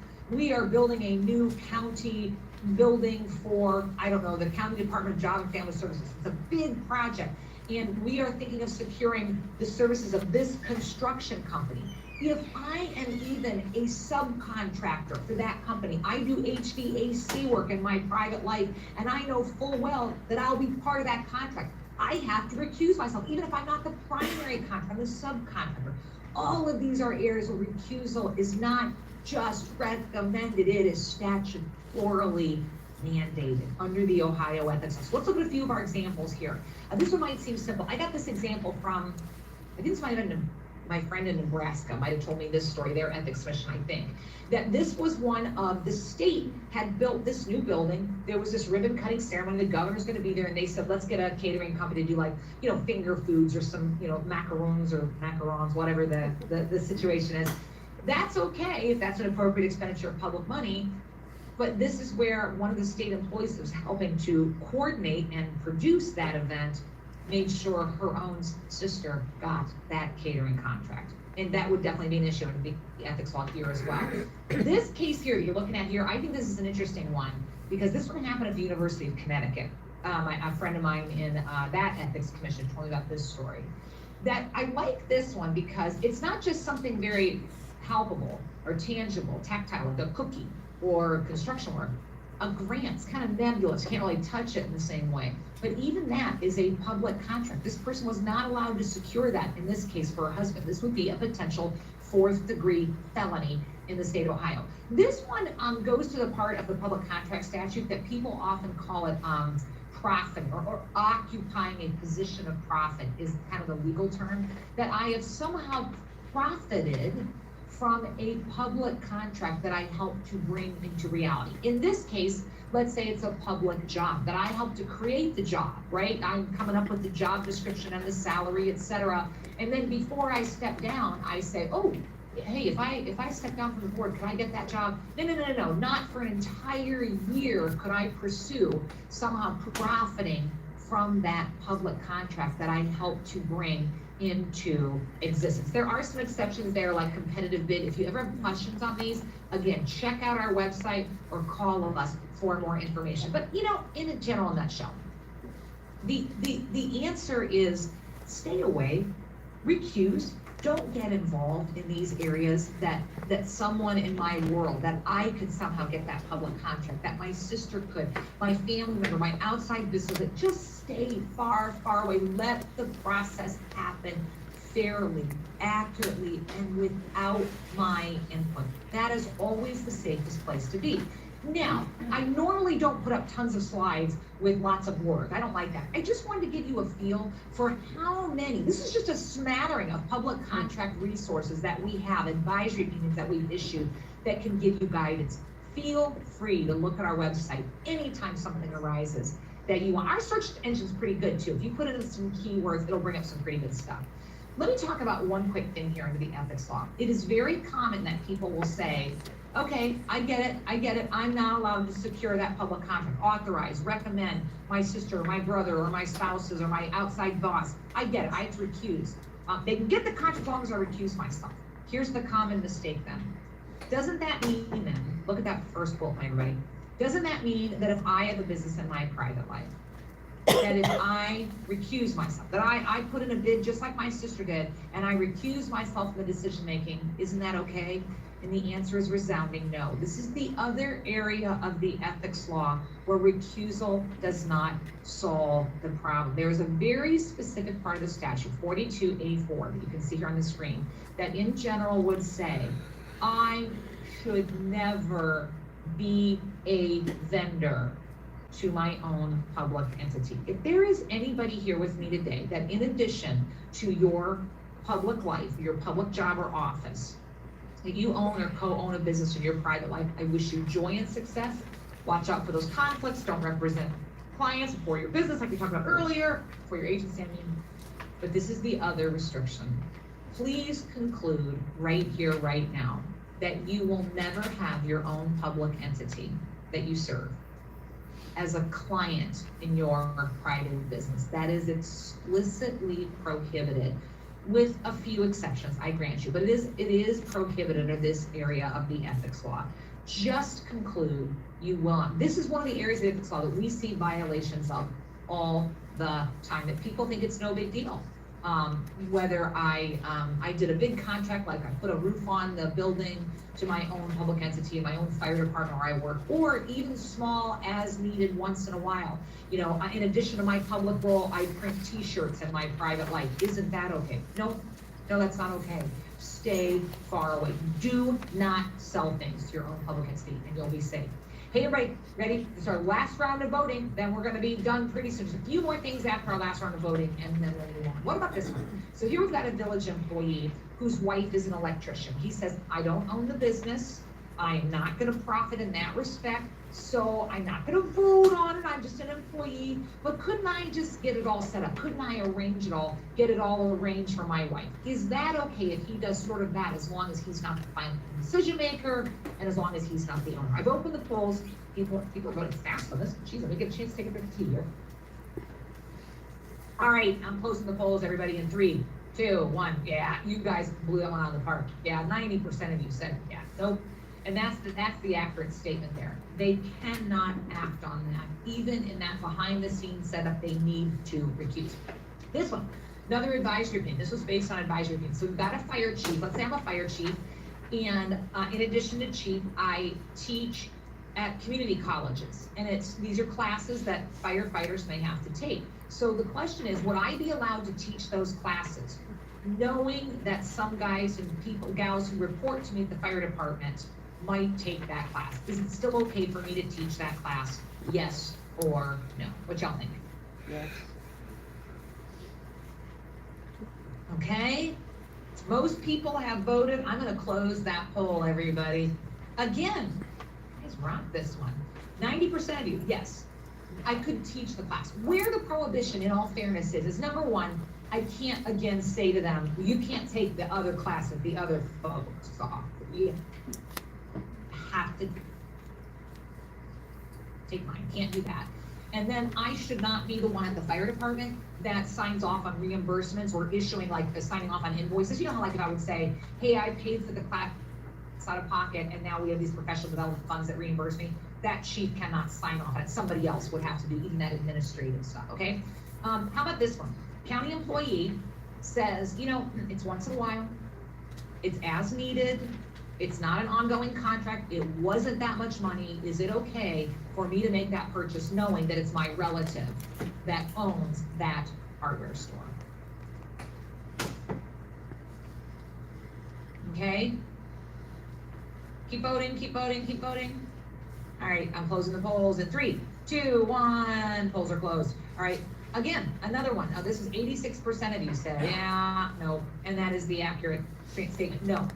Speaker 1: county building for, I don't know, the County Department of Job and Family Services. It's a big project. And we are thinking of securing the services of this construction company. If I am even a subcontractor for that company, I do HVAC work in my private life, and I know full well that I'll be part of that contract, I have to recuse myself, even if I'm not the primary contractor, I'm the subcontractor. All of these are areas where recusal is not just recommended, it is statutorily mandated under the Ohio Ethics Law. So let's look at a few of our examples here. This one might seem simple. I got this example from, I think this might have been my friend in Nebraska might have told me this story, their ethics commission, I think, that this was one of the state had built this new building. There was this ribbon cutting ceremony, the governor's gonna be there, and they said, let's get a catering company to do like, you know, finger foods or some, you know, macarons or macarons, whatever the situation is. That's okay if that's an appropriate expenditure of public money. But this is where one of the state employees that was helping to coordinate and produce that event made sure her own sister got that catering contract. And that would definitely be an issue in the ethics law here as well. This case here you're looking at here, I think this is an interesting one because this one happened at the University of Connecticut. A friend of mine in that ethics commission told me about this story. That I like this one because it's not just something very palpable or tangible, tactile, like a cookie or construction work. A grant's kind of nebulous, can't really touch it in the same way. But even that is a public contract. This person was not allowed to secure that in this case for her husband. This would be a potential 4th degree felony in the state of Ohio. This one goes to the part of the public contract statute that people often call it profit or occupying a position of profit is kind of the legal term, that I have somehow profited from a public contract that I helped to bring into reality. In this case, let's say it's a public job, that I helped to create the job, right? I'm coming up with the job description and the salary, etc. And then before I step down, I say, oh, hey, if I step down from the board, can I get that job? No, not for an entire year could I pursue somehow profiting from that public contract that I helped to bring into existence. There are some exceptions there like competitive bid. If you ever have questions on these, again, check out our website or call us for more information. But you know, in a general nutshell, the answer is stay away, recuse, don't get involved in these areas that someone in my world, that I could somehow get that public contract, that my sister could, my family member, my outside business, that just stay far, far away. Let the process happen fairly, accurately, and without my input. That is always the safest place to be. Now, I normally don't put up tons of slides with lots of words. I don't like that. I just wanted to give you a feel for how many, this is just a smattering of public contract resources that we have, advisory opinions that we've issued that can give you guidance. Feel free to look at our website anytime something arises that you want. Our search engine's pretty good too. If you put in some keywords, it'll bring up some pretty good stuff. Let me talk about one quick thing here under the ethics law. It is very common that people will say, Okay, I get it. I'm not allowed to secure that public contract, authorize, recommend my sister, or my brother, or my spouses, or my outside boss. I get it, I have to recuse. They can get the contract as long as I recuse myself. Here's the common mistake then. Doesn't that mean then, look at that first bullet, everybody. Doesn't that mean that if I have a business in my private life, that if I recuse myself, that I put in a bid just like my sister did, and I recuse myself from the decision making, isn't that okay? And the answer is resounding no. This is the other area of the ethics law where recusal does not solve the problem. There is a very specific part of the statute, 42A4, that you can see here on the screen, that in general would say, I should never be a vendor to my own public entity. If there is anybody here with me today that in addition to your public life, your public job or office, that you own or co-own a business in your private life, I wish you joy and success. Watch out for those conflicts. Don't represent clients for your business like we talked about earlier, for your agency, I mean. But this is the other restriction. Please conclude right here, right now, that you will never have your own public entity that you serve as a client in your private business. That is explicitly prohibited, with a few exceptions, I grant you, but it is prohibited in this area of the ethics law. Just conclude you will not. This is one of the areas of the ethics law that we see violations of all the time, that people think it's no big deal. Whether I did a big contract, like I put a roof on the building to my own public entity, my own fire department where I work, or even small as needed once in a while. You know, in addition to my public role, I print t-shirts in my private life. Isn't that okay? No, that's not okay. Stay far away. Do not sell things to your own public entity and you'll be safe. Hey, everybody, ready? This is our last round of voting. Then we're going to be done pretty soon. Just a few more things after our last round of voting, and then we'll move on. What about this one? So here we've got a village employee whose wife is an electrician. He says, I don't own the business. I'm not going to profit in that respect. So I'm not going to vote on it. I'm just an employee. But couldn't I just get it all set up? Couldn't I arrange it all, get it all arranged for my wife? Is that okay if he does sort of that, as long as he's not the final decision maker and as long as he's not the owner? I've opened the polls. People are voting fast on this. Jeez, let me get a chance to take a bit of tea here. All right, I'm closing the polls, everybody, in 3, 2, 1. Yeah, you guys blew that one out of the park. Yeah, 90% of you said, yeah, nope. And that's the accurate statement there. They cannot act on that. Even in that behind the scenes setup, they need to recuse. This one, another advisory opinion. This was based on advisory opinion. So we've got a fire chief. Let's say I'm a fire chief. And in addition to chief, I teach at community colleges. And these are classes that firefighters may have to take. So the question is, would I be allowed to teach those classes, knowing that some guys and gals who report to me at the fire department might take that class? Is it still okay for me to teach that class? Yes or no? What y'all think?
Speaker 2: Yes.
Speaker 1: Okay. Most people have voted. I'm going to close that poll, everybody. Again, you guys rock this one. 90% of you, yes, I could teach the class. Where the prohibition, in all fairness, is number one, I can't again say to them, you can't take the other class that the other folks off. You have to take mine, can't do that. And then I should not be the one at the fire department that signs off on reimbursements or issuing, like, signing off on invoices. You know how, like, if I would say, hey, I paid for the class out of pocket and now we have these professional development funds that reimburse me, that chief cannot sign off on it. Somebody else would have to do even that administrative stuff, okay? How about this one? County employee says, you know, it's once in a while, it's as needed, it's not an ongoing contract, it wasn't that much money. Is it okay for me to make that purchase knowing that it's my relative that owns that hardware store? Okay? Keep voting, keep voting, keep voting. All right, I'm closing the polls in 3, 2, 1. Polls are closed. All right, again, another one. Now, this is 86% of you said, yeah, no, and that is the accurate statement. No.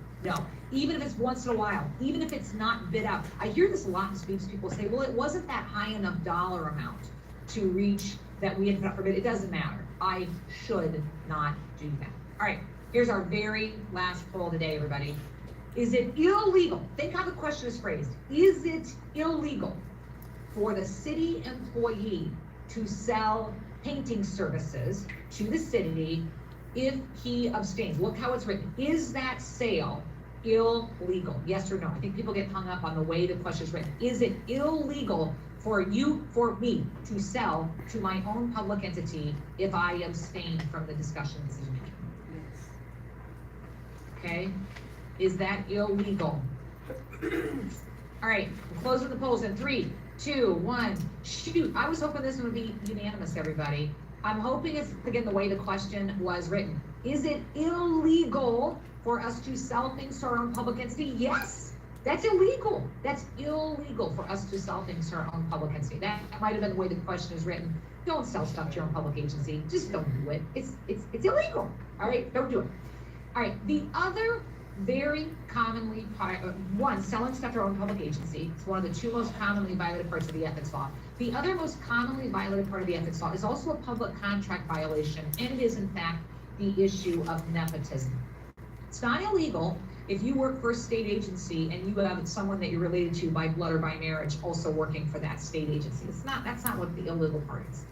Speaker 1: Even if it's once in a while, even if it's not bid out. I hear this a lot in speech. People say, well, it wasn't that high enough dollar amount to reach that we had put up for bid. It doesn't matter. I should not do that. All right, here's our very last poll today, everybody. Is it illegal? Think how the question is phrased. Is it illegal for the city employee to sell painting services to the city if he abstains? Look how it's written. Is that sale illegal? Yes or no? I think people get hung up on the way the question is written. Is it illegal for me to sell to my own public entity if I abstain from the discussion decision making?
Speaker 2: Yes.
Speaker 1: Okay, is that illegal? All right, I'm closing the polls in 3, 2, 1, shoot. I was hoping this one would be unanimous, everybody. I'm hoping it's, again, the way the question was written. Is it illegal for us to sell things to our own public entity? Yes, that's illegal. That's illegal for us to sell things to our own public entity. That might have been the way the question is written. Don't sell stuff to your own public agency. Just don't do it. It's illegal. All right, don't do it. All right, the other very commonly, one, selling stuff to our own public agency. It's one of the 2 most commonly violated parts of the ethics law. The other most commonly violated part of the ethics law is also a public contract violation, and it is in fact the issue of nepotism. It's not illegal if you work for a state agency and you have someone that you're related to by blood or by marriage also working for that state agency. That's not what the illegal part is.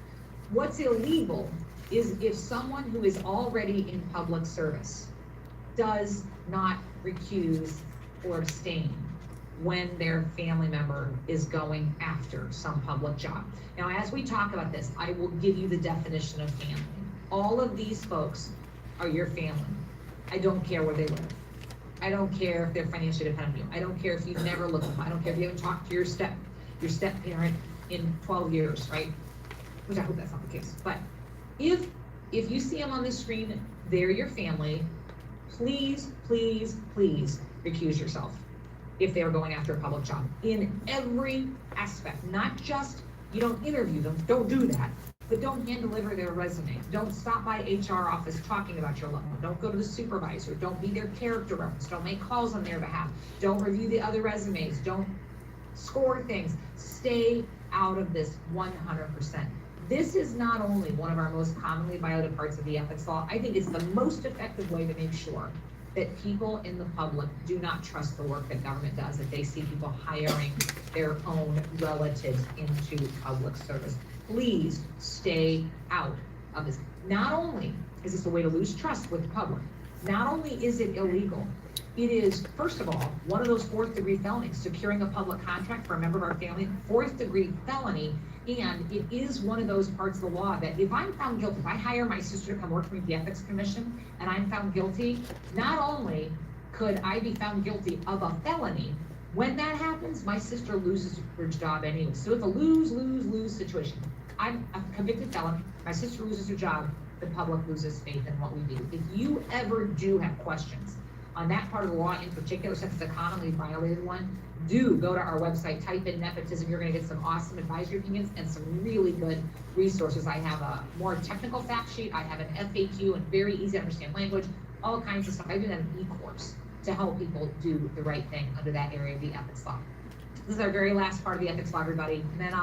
Speaker 1: What's illegal is if someone who is already in public service does not recuse or abstain when their family member is going after some public job. Now, as we talk about this, I will give you the definition of family. All of these folks are your family. I don't care where they live. I don't care if they're financially dependent on you. I don't care if you've never looked at them. I don't care if you haven't talked to your step parent in 12 years, right? Which I hope that's not the case. But if you see them on the screen, they're your family. Please, please, please recuse yourself if they're going after a public job in every aspect, not just, you don't interview them, don't do that, but don't hand deliver their resume. Don't stop by HR office talking about your loved one. Don't go to the supervisor. Don't be their character reference. Don't make calls on their behalf. Don't review the other resumes. Don't score things. Stay out of this 100%. This is not only one of our most commonly violated parts of the ethics law, I think it's the most effective way to make sure that people in the public do not trust the work that government does if they see people hiring their own relatives into public service. Please stay out of this. Not only is this a way to lose trust with the public, not only is it illegal, it is, first of all, one of those 4th-degree felonies, securing a public contract for a member of our family, 4th-degree felony, and it is one of those parts of the law that if I'm found guilty, if I hire my sister to come work for me at the Ethics Commission and I'm found guilty, not only could I be found guilty of a felony, when that happens, my sister loses her job anyway. So it's a lose-lose-lose situation. I'm a convicted felon, my sister loses her job, the public loses faith in what we do. If you ever do have questions on that part of the law in particular, since it's a commonly violated one, do go to our website, type in nepotism. You're gonna get some awesome advisory opinions and some really good resources. I have a more technical fact sheet. I have an FAQ and very easy to understand language, all kinds of stuff. I do that in e-course to help people do the right thing under that area of the ethics law. This is our very last part of the ethics law, everybody. And then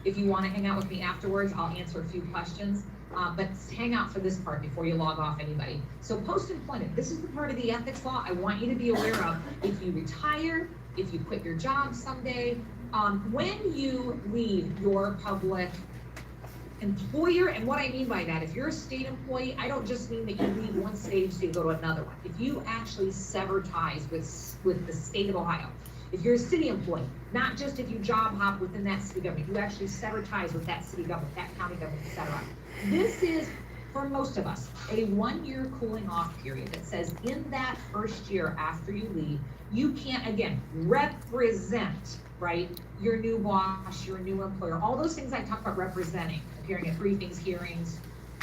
Speaker 1: if you wanna hang out with me afterwards, I'll answer a few questions. But hang out for this part before you log off, anybody. So post-employment, this is the part of the ethics law I want you to be aware of. If you retire, if you quit your job someday, when you leave your public employer, and what I mean by that, if you're a state employee, I don't just mean that you leave one state agency to go to another one. If you actually sever ties with the state of Ohio, if you're a city employee, not just if you job hop within that city government, you actually sever ties with that city government, that county government, etc. This is, for most of us, a 1-year cooling off period that says in that first year after you leave, you can't, again, represent, right, your new boss, your new employer, all those things I talk about representing, appearing at briefings, hearings,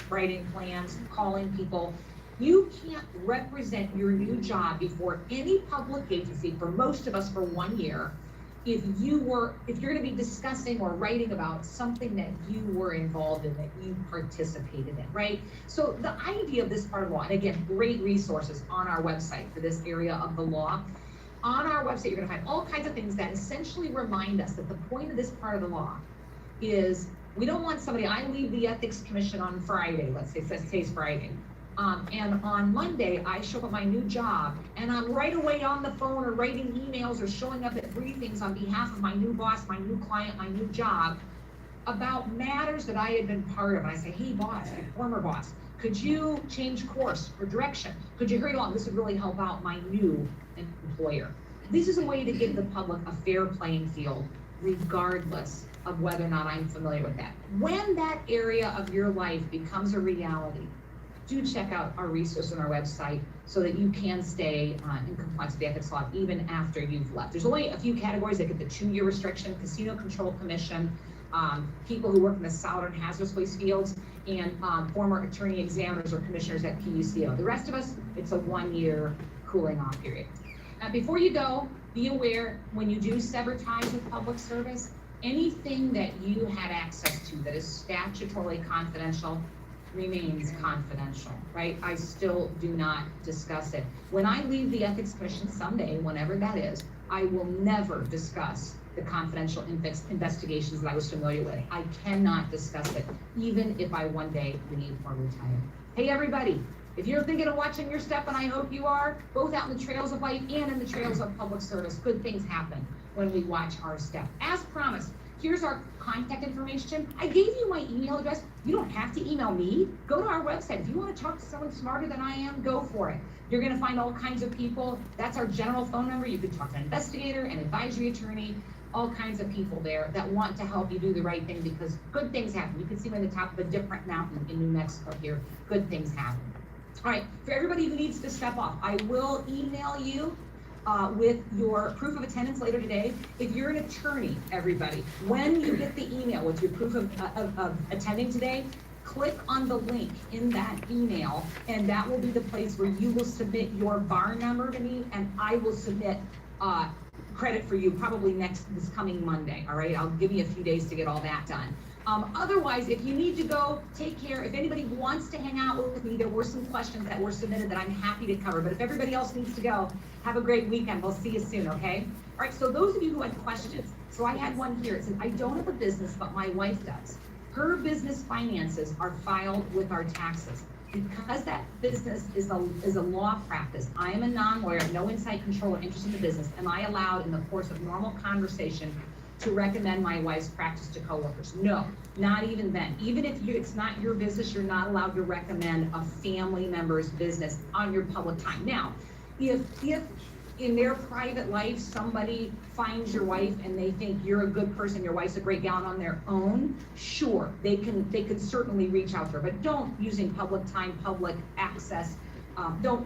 Speaker 1: writing plans, calling people. You can't represent your new job before any public agency, for most of us, for 1 year, if you're gonna be discussing or writing about something that you were involved in, that you participated in, right? So the idea of this part of the law, and again, great resources on our website for this area of the law. On our website, you're gonna find all kinds of things that essentially remind us that the point of this part of the law is we don't want somebody, I leave the Ethics Commission on Friday, let's say today's Friday. And on Monday, I show up at my new job, and I'm right away on the phone or writing emails or showing up at briefings on behalf of my new boss, my new client, my new job, about matters that I had been part of. And I say, hey boss, my former boss, could you change course or direction? Could you hurry along? This would really help out my new employer. This is a way to give the public a fair playing field, regardless of whether or not I'm familiar with that. When that area of your life becomes a reality, do check out our resource on our website so that you can stay in compliance with the ethics law even after you've left. There's only a few categories that get the 2-year restriction: Casino Control Commission, people who work in the solid and hazardous waste fields, and former attorney examiners or commissioners at PUCO. The rest of us, it's a 1-year cooling off period. Now, before you go, be aware when you do sever ties with public service, anything that you had access to that is statutorily confidential remains confidential, right? I still do not discuss it. When I leave the Ethics Commission someday, whenever that is, I will never discuss the confidential investigations that I was familiar with. I cannot discuss it, even if I one day leave or retire. Hey everybody, if you're thinking of watching your step, and I hope you are, both out in the trails of life and in the trails of public service, good things happen when we watch our step. As promised, here's our contact information. I gave you my email address. You don't have to email me. Go to our website. If you want to talk to someone smarter than I am, go for it. You're going to find all kinds of people. That's our general phone number. You can talk to an investigator, an advisory attorney, all kinds of people there that want to help you do the right thing, because good things happen. You can see them at the top of a different mountain in New Mexico here. Good things happen. All right, for everybody who needs to step off, I will email you with your proof of attendance later today. If you're an attorney, everybody, when you get the email with your proof of attending today, click on the link in that email, and that will be the place where you will submit your bar number to me, and I will submit credit for you probably this coming Monday. All right, I'll give you a few days to get all that done. Otherwise, if you need to go, take care. If anybody wants to hang out with me, there were some questions that were submitted that I'm happy to cover. But if everybody else needs to go, have a great weekend. We'll see you soon, okay? All right, so those of you who had questions, so I had one here. It says, I don't have a business, but my wife does. Her business finances are filed with our taxes. Because that business is a law practice, I am a non-lawyer, no inside control or interest in the business. Am I allowed in the course of normal conversation to recommend my wife's practice to coworkers? No, not even then. Even if it's not your business, you're not allowed to recommend a family member's business on your public time. Now, if in their private life somebody finds your wife and they think you're a good person, your wife's a great gal on their own, sure, they can certainly reach out to her, but don't, using public time, public access, don't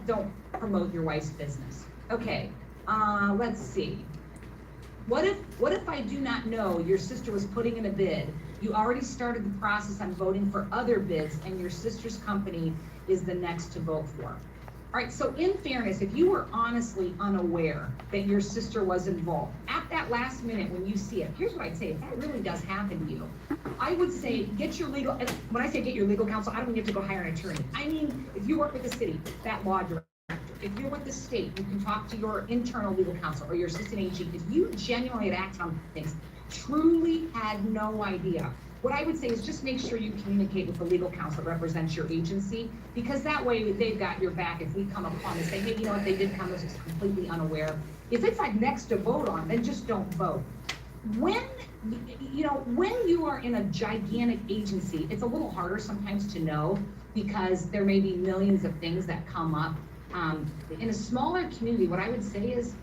Speaker 1: promote your wife's business. Okay, let's see. What if I do not know your sister was putting in a bid, you already started the process on voting for other bids, and your sister's company is the next to vote for? All right, so in fairness, if you were honestly unaware that your sister was involved, at that last minute when you see it, here's what I'd say: if that really does happen to you, I would say get your legal, and when I say get your legal counsel, I don't mean you have to go hire an attorney. I mean, if you work with the city, that law director. If you're with the state, you can talk to your internal legal counsel or your assistant AG. If you genuinely had acted on things, truly had no idea, what I would say is just make sure you communicate with the legal counsel that represents your agency, because that way they've got your back if we come upon and say, hey, you know what, they did come as completely unaware. If it's like next to vote on, then just don't vote. When you are in a gigantic agency, it's a little harder sometimes to know, because there may be millions of things that come up. In a smaller community, what I would say is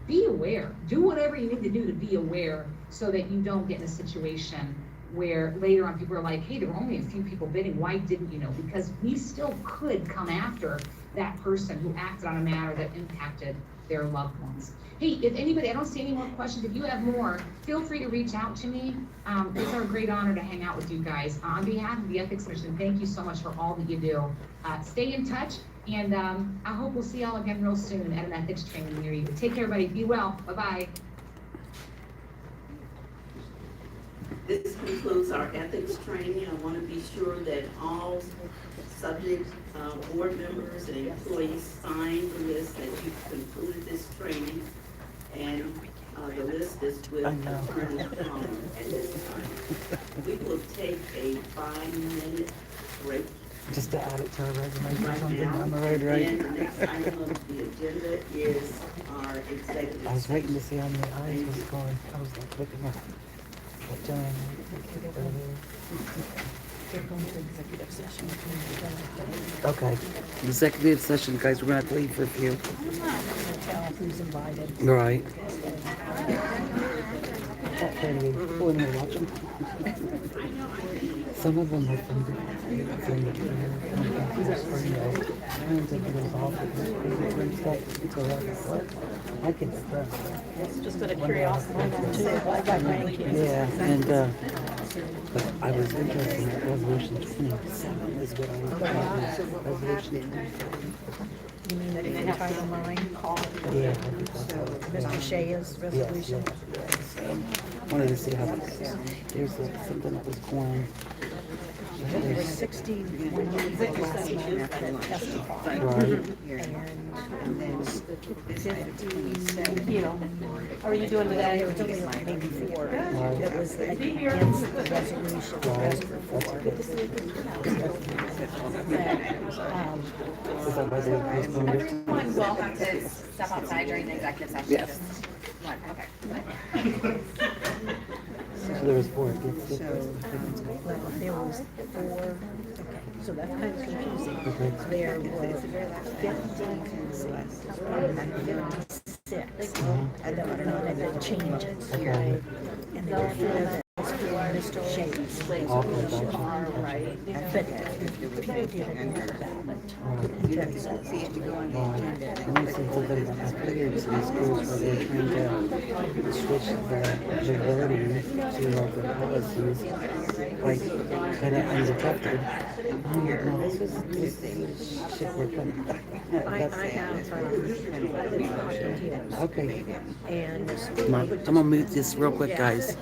Speaker 1: be aware. Do whatever you need to do to be aware, so that you don't get in a situation where later on people are like, hey, there were only a few people bidding, why didn't you know? Because we still could come after that person who acted on a matter that impacted their loved ones. Hey, if anybody, I don't see any more questions. If you have more, feel free to reach out to me. It's our great honor to hang out with you guys. On behalf of the Ethics Commission, thank you so much for all that you do. Stay in touch, and I hope we'll see y'all again real soon at an ethics training near you. Take care, everybody. Be well. Bye-bye.
Speaker 3: This concludes our ethics training. I want to be sure that all subject board members and employees sign the list that you've concluded this training. And the list is with Attorney Palmer at this time. We will take a 5-minute break
Speaker 2: Just to add it to our resume or
Speaker 3: right
Speaker 2: something
Speaker 3: now.
Speaker 2: on the road,
Speaker 3: And
Speaker 2: right?
Speaker 3: the next item of the agenda is our executive.
Speaker 2: I was waiting to see how many eyes was going. I was like looking at what John
Speaker 4: Executive session.
Speaker 2: Okay. Executive session, guys. We're gonna have to leave for a few.
Speaker 4: Tell who's invited.
Speaker 2: Right. People in there watching. Some of them are from the trying to get us off and stuff. So what? I can
Speaker 4: Just out of curiosity, I got grandkids.
Speaker 2: yeah, and but I was interested in that resolution 27 is what I was resolution 27.
Speaker 4: You mean that in Title IX call?
Speaker 2: Yeah, I think that's how it's
Speaker 4: Mr. Shea's resolution?
Speaker 2: wanted to see how there's something that was going.
Speaker 4: There were 61 people last month that testified.
Speaker 2: Right.
Speaker 4: And then 50, you know, how are you doing today? There was only like maybe 4 that was against the resolution. The rest were for.
Speaker 2: Is that why they postponed it?
Speaker 5: Everyone welcome to step outside during the executive session.
Speaker 2: Yes.
Speaker 5: One, okay.
Speaker 2: So there was 4 against it.
Speaker 4: Well, there was 4, okay, so that's kind of confusing.
Speaker 2: Okay.
Speaker 4: There were 56 that were not the changes, right? And there were 4 that was for Mr. Shays' resolution. But people didn't know about it.
Speaker 2: I want to say something about my periods in schools where they're trying to switch the wording to like the policies, like kind of undetected. I'm like, no, this is shit we're trying to.
Speaker 4: I have
Speaker 2: Okay.
Speaker 4: and
Speaker 2: I'm gonna mute this real quick, guys.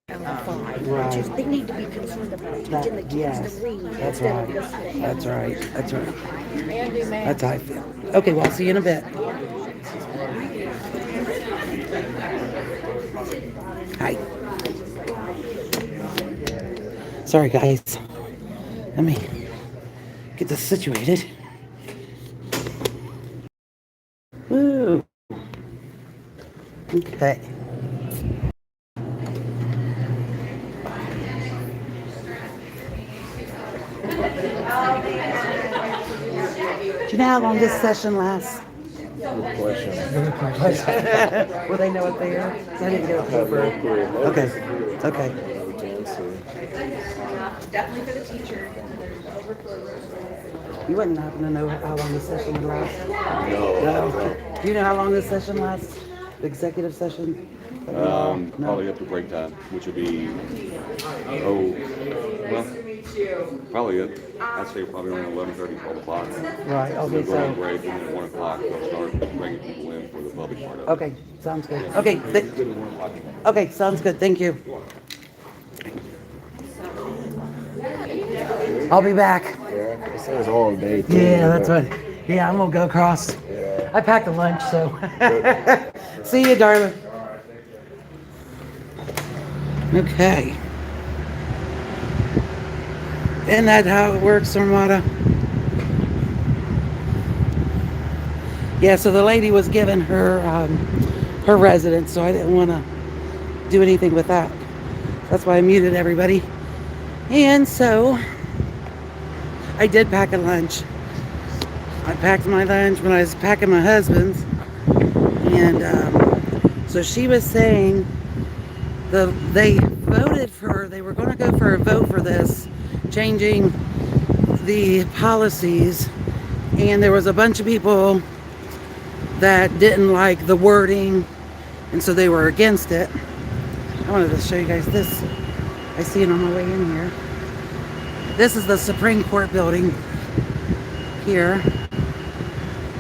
Speaker 4: which is, they need to be concerned about teaching the kids to read
Speaker 2: That's
Speaker 4: instead
Speaker 2: right.
Speaker 4: of listening.
Speaker 2: That's right. That's right. That's how I feel. Okay, well, I'll see you in a bit. Hi. Sorry, guys. Let me get this situated. Woo. Okay. Do you know how long this session lasts?
Speaker 6: Good question.
Speaker 2: Will they know what they are? I didn't get a
Speaker 6: Have
Speaker 2: paper.
Speaker 6: no clue.
Speaker 2: Okay. Okay.
Speaker 6: We can see.
Speaker 5: Definitely for the teacher.
Speaker 2: You wouldn't happen to know how long the session would last?
Speaker 6: No.
Speaker 2: No. Do you know how long this session lasts? The executive session? No.
Speaker 7: Probably up to break time, which would be, oh, well, probably, I'd say probably around 11:30, 12 o'clock.
Speaker 2: Right.
Speaker 7: They'll
Speaker 2: Okay.
Speaker 7: go on
Speaker 2: So.
Speaker 7: break, and then at 1 o'clock, they'll start bringing people in for the public part of it.
Speaker 2: Okay. Sounds good. Okay. Okay. Sounds good. Thank you. I'll be back.
Speaker 6: Yeah, it says all day. too,
Speaker 2: Yeah, that's
Speaker 6: but-
Speaker 2: what. Yeah, I'm gonna go across.
Speaker 6: Yeah.
Speaker 2: I packed a lunch, so. See you, darling. Okay. Isn't that how it works, Armada? Yeah, so the lady was given her her residence, so I didn't want to do anything with that. That's why I muted everybody. And so I did pack a lunch. I packed my lunch when I was packing my husband's. And so she was saying they voted for, they were going to go for a vote for this, changing the policies. And there was a bunch of people that didn't like the wording, and so they were against it. I wanted to show you guys this. I see it on my way in here. This is the Supreme Court building here.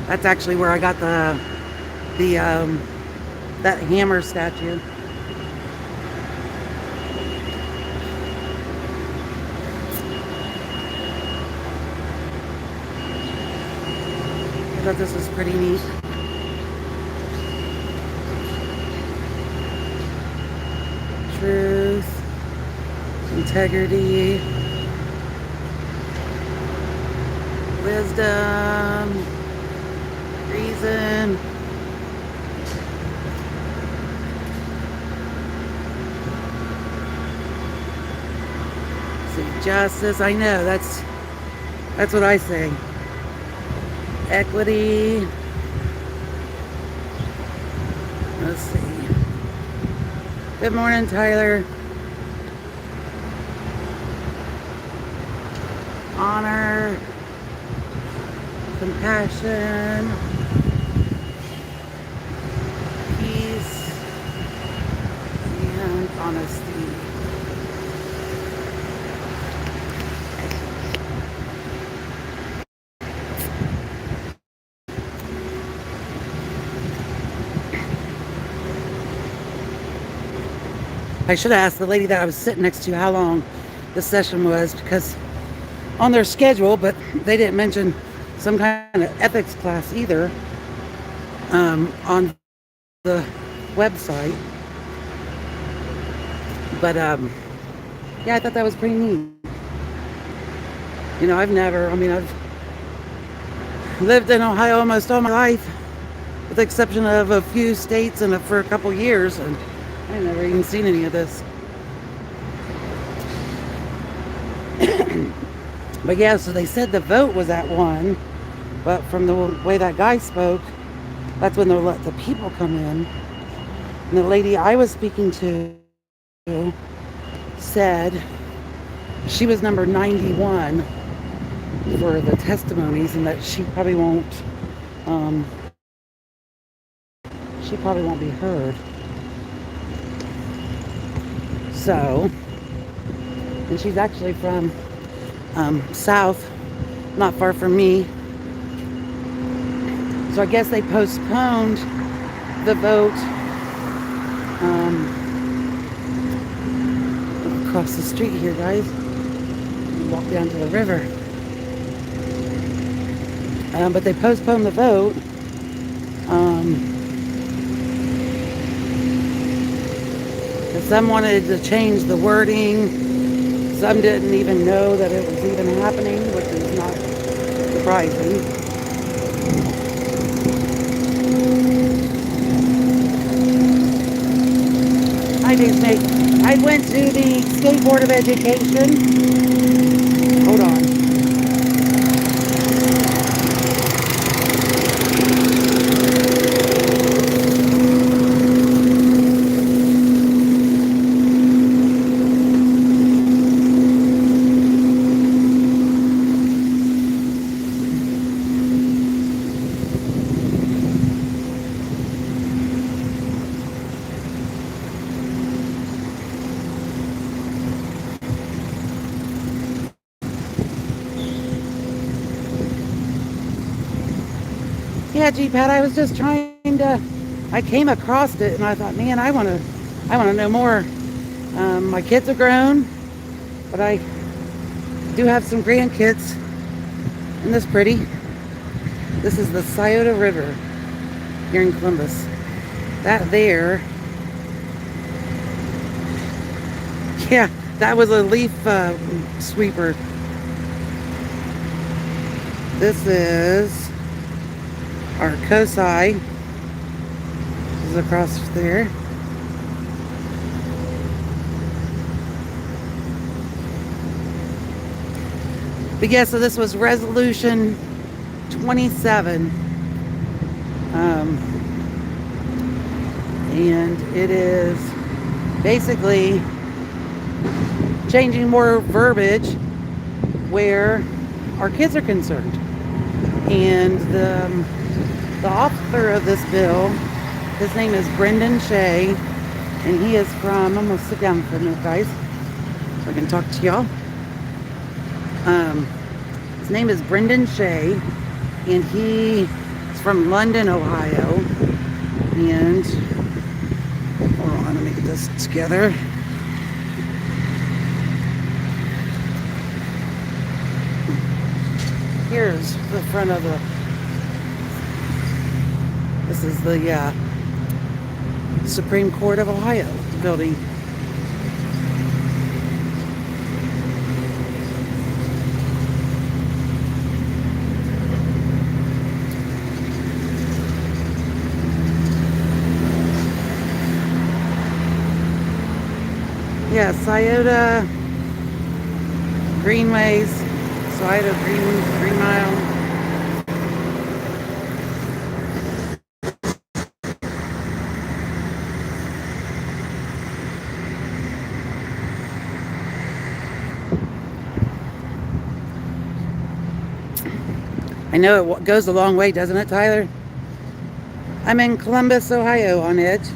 Speaker 2: That's actually where I got that hammer statue. I thought this was pretty neat. Truth, integrity, wisdom, reason. See, justice. I know that's what I say. Equity. Let's see. Good morning, Tyler. Honor, compassion, peace, and honesty. I should have asked the lady that I was sitting next to how long the session was, because on their schedule, but they didn't mention some kind of ethics class either on the website. But yeah, I thought that was pretty neat. You know, I've lived in Ohio almost all my life, with the exception of a few states and for a couple years, and I've never even seen any of this. But yeah, so they said the vote was at 1, but from the way that guy spoke, that's when they'll let the people come in. And the lady I was speaking to said she was number 91 for the testimonies, and that she probably won't be heard. So, and she's actually from south, not far from me. So I guess they postponed the vote across the street here, guys. Walk down to the river. But they postponed the vote. Some wanted to change the wording. Some didn't even know that it was even happening, which is not surprising. I did make. I went to the State Board of Education. Hold on. Yeah, G-Pad, I was just trying to, I came across it and I thought, man, I want to know more. My kids are grown, but I do have some grandkids. Isn't this pretty? This is the Scioto River here in Columbus. That there, yeah, that was a leaf sweeper. This is our COSI. This is across there. But yeah, so this was resolution 27. And it is basically changing more verbiage where our kids are concerned. And the author of this bill, his name is Brendan Shea, and he is from, I'm gonna sit down for a minute, guys, so I can talk to y'all. His name is Brendan Shea, and he is from London, Ohio. And hold on, let me get this together. Here's the front of the, this is the Supreme Court of Ohio building. Yeah, Scioto Greenways, Scioto Green Mile. I know it goes a long way, doesn't it, Tyler? I'm in Columbus, Ohio on Edge.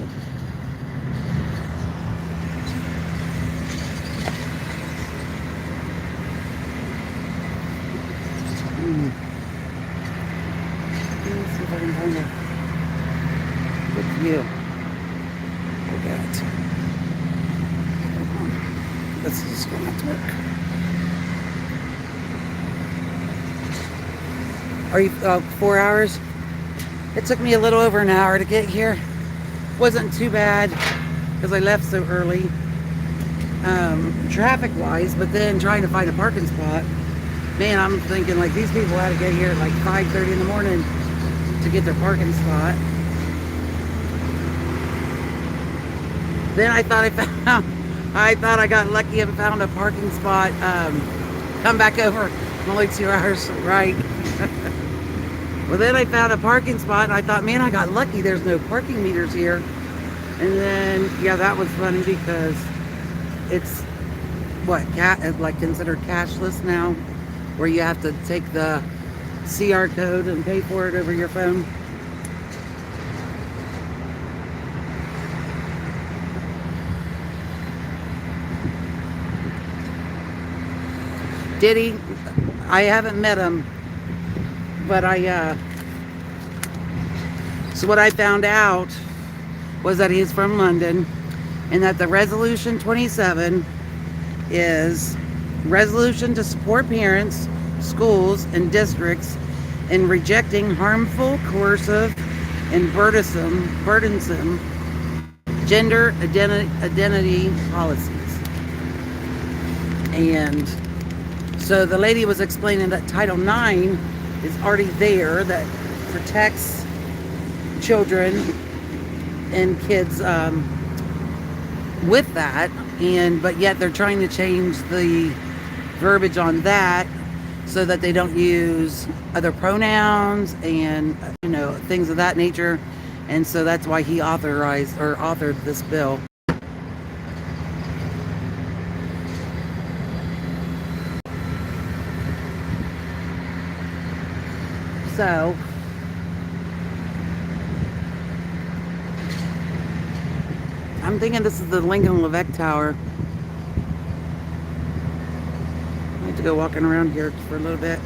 Speaker 2: Let's see if I can find a good view. Look at it. This is just going to have to work. Are you 4 hours? It took me a little over an hour to get here. Wasn't too bad because I left so early, traffic-wise. But then trying to find a parking spot, man, I'm thinking like these people had to get here at like 5:30 in the morning to get their parking spot. Then I thought I got lucky and found a parking spot. Come back over, I'm only 2 hours right. Well, then I found a parking spot and I thought, man, I got lucky. There's no parking meters here. And then, yeah, that was funny because it's what, like considered cashless now, where you have to take the CR code and pay for it over your phone. Diddy, I haven't met him, but so what I found out was that he's from London, and that the resolution 27 is resolution to support parents, schools, and districts in rejecting harmful, coercive, and burdensome gender identity policies. And so the lady was explaining that Title IX is already there, that protects children and kids with that, but yet they're trying to change the verbiage on that so that they don't use other pronouns and things of that nature. And so that's why he authored this bill. So I'm thinking this is the Lincoln Levesque Tower. I need to go walking around here for a little bit.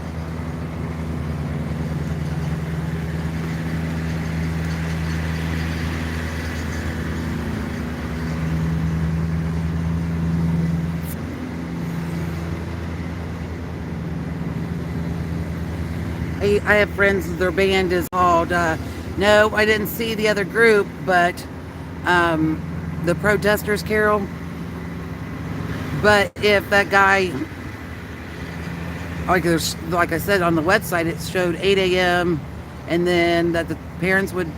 Speaker 2: I have friends, their band is called, no, I didn't see the other group, but the Protesters Carol. But if that guy, like I said on the website, it showed 8 a.m. and then that the parents would,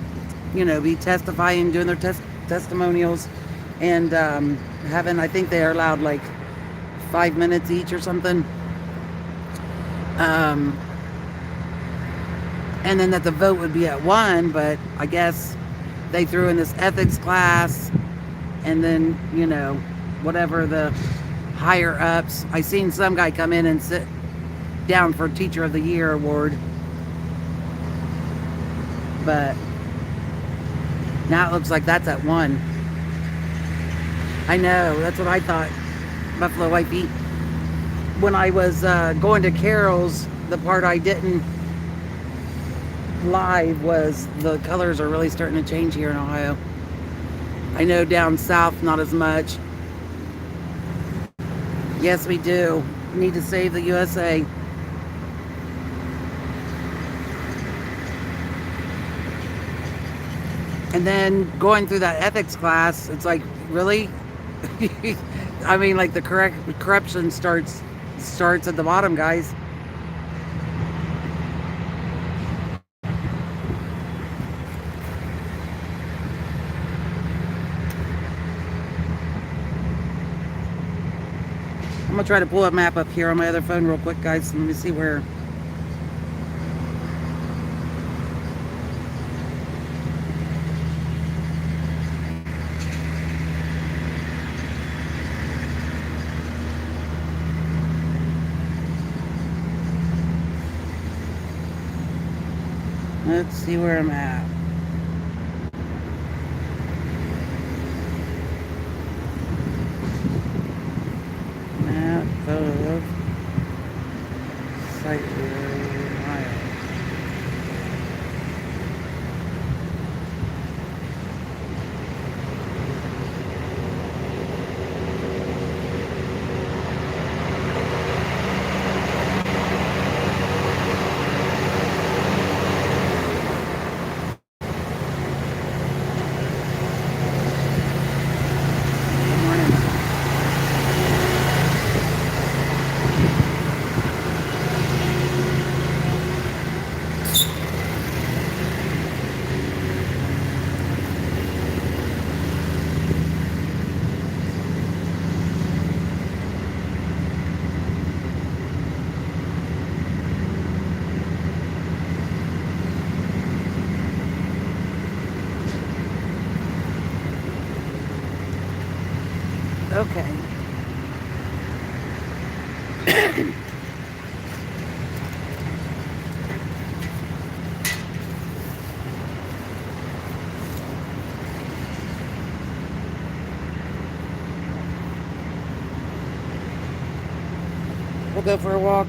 Speaker 2: be testifying, doing their testimonials, and I think they are allowed like 5 minutes each or something. And then that the vote would be at 1, but I guess they threw in this ethics class, and then, whatever the higher ups. I seen some guy come in and sit down for Teacher of the Year award. But now it looks like that's at 1. I know, that's what I thought, Buffalo Wifey. When I was going to Carol's, the part I didn't live was the colors are really starting to change here in Ohio. I know down south, not as much. Yes, we do. We need to save the USA. And then going through that ethics class, it's like, really? I mean, like the corruption starts at the bottom, guys. I'm gonna try to pull a map up here on my other phone real quick, guys. Let me see where. Let's see where I'm at. Map of site Ohio. Good morning. Okay. We'll go for a walk.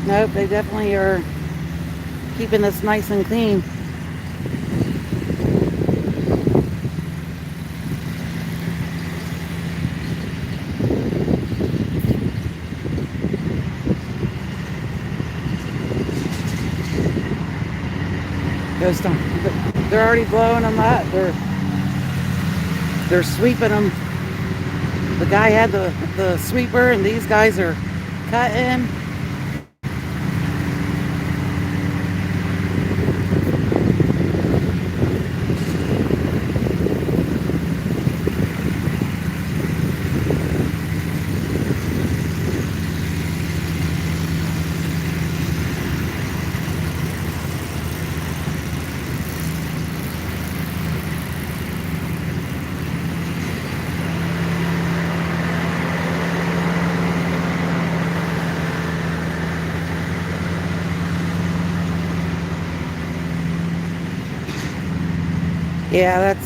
Speaker 2: Nope, they definitely are keeping this nice and clean. Ghost on. They're already blowing them up. They're sweeping them. The guy had the sweeper, and these guys are cutting. Yeah,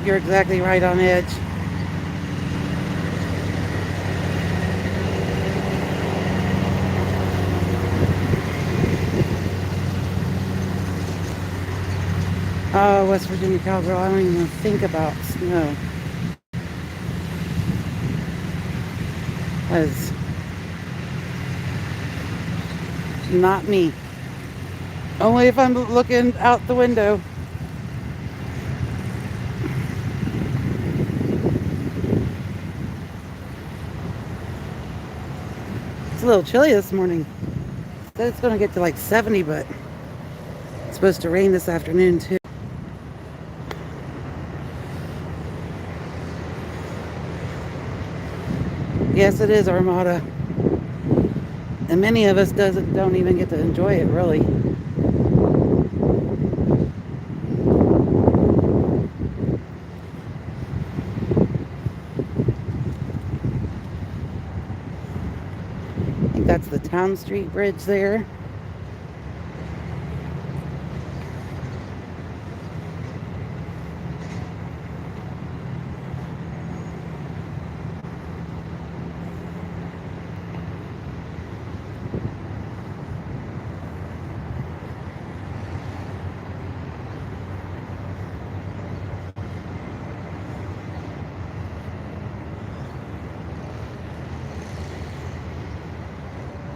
Speaker 2: you're exactly right on edge. Oh, West Virginia cowgirl, I don't even think about snow. That's not me. Only if I'm looking out the window. It's a little chilly this morning. Said it's going to get to like 70, but it's supposed to rain this afternoon too. Yes, it is Armada. And many of us don't even get to enjoy it, really. I think that's the Town Street Bridge there.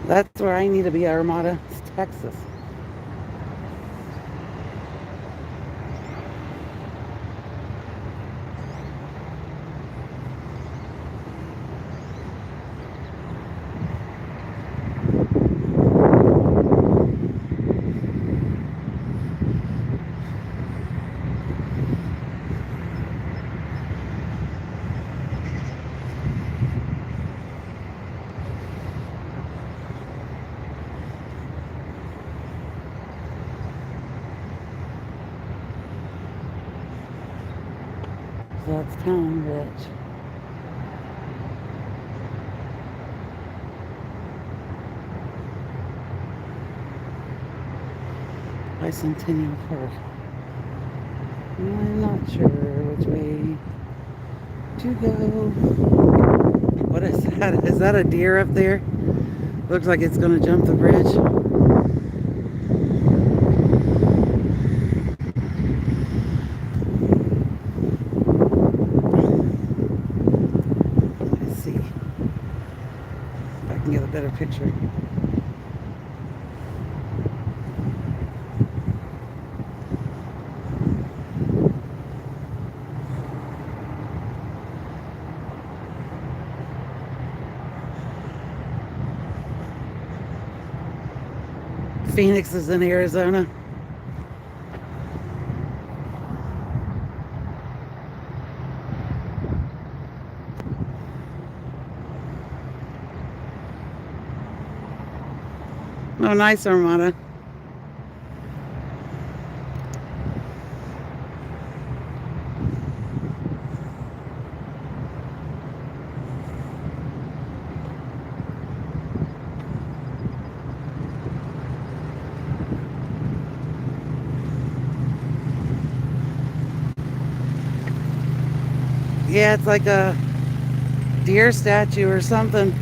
Speaker 2: That's where I need to be, Armada. It's Texas. So that's Town Bridge. Bicentennial Park. I'm not sure which way to go. What is that? Is that a deer up there? Looks like it's going to jump the bridge. Let's see if I can get a better picture. Phoenix is in Arizona. Oh, nice, Armada. Yeah, it's like a deer statue or something.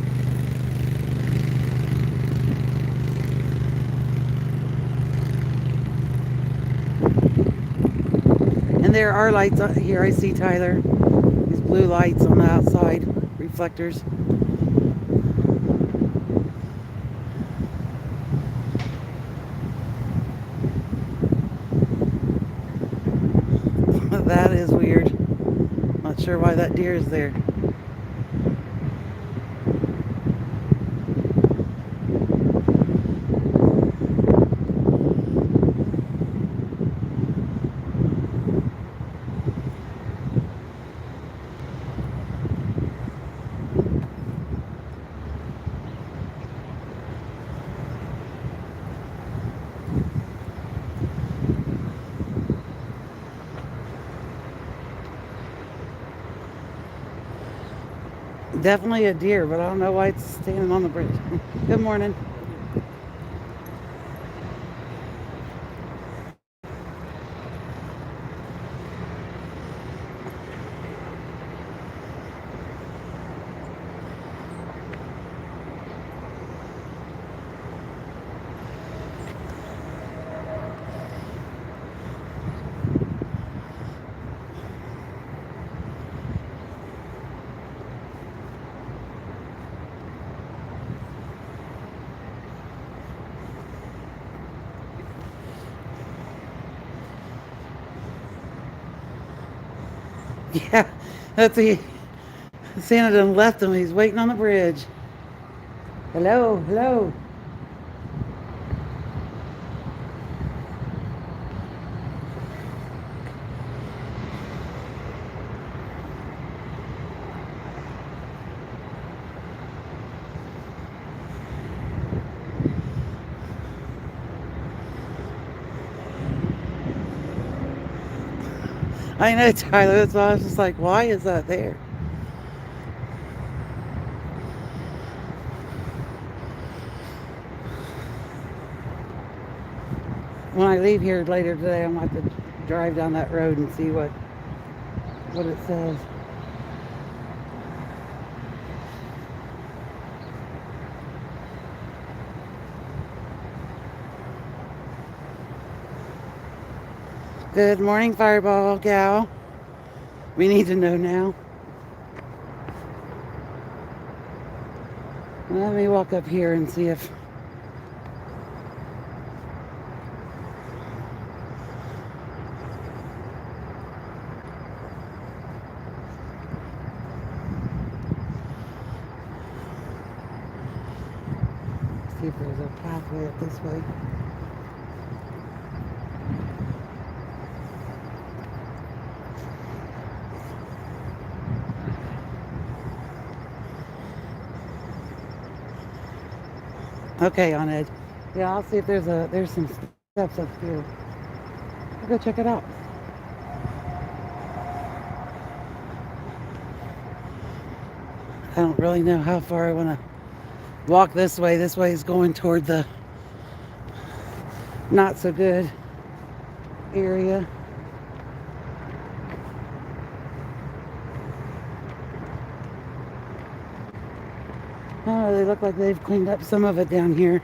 Speaker 2: And there are lights here. I see, Tyler. These blue lights on the outside, reflectors. That is weird. Not sure why that deer is there. Definitely a deer, but I don't know why it's standing on the bridge. Good morning. Yeah, that's he. Santa done left him. He's waiting on the bridge. Hello, hello. I know, Tyler. That's why I was just like, why is that there? When I leave here later today, I'm going to have to drive down that road and see what it says. Good morning, Fireball gal. We need to know now. Let me walk up here and see if... see if there's a pathway up this way. Okay, on Ed. Yeah, I'll see if there's some steps up here. I'll go check it out. I don't really know how far I want to walk this way. This way is going toward the not so good area. Oh, they look like they've cleaned up some of it down here.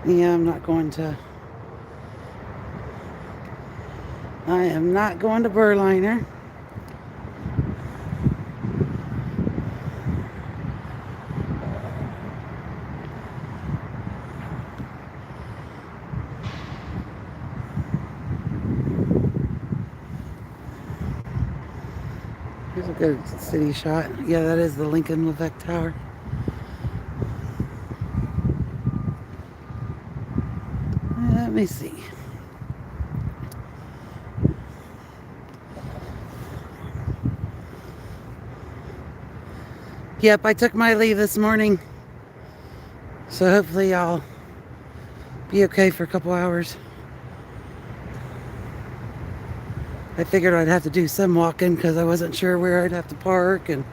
Speaker 2: Yeah, I am not going to Burliner. Here's a good city shot. Yeah, that is the Lincoln Levesque Tower. Let me see. Yep, I took my leave this morning. So hopefully I'll be okay for a couple hours. I figured I'd have to do some walking because I wasn't sure where I'd have to park and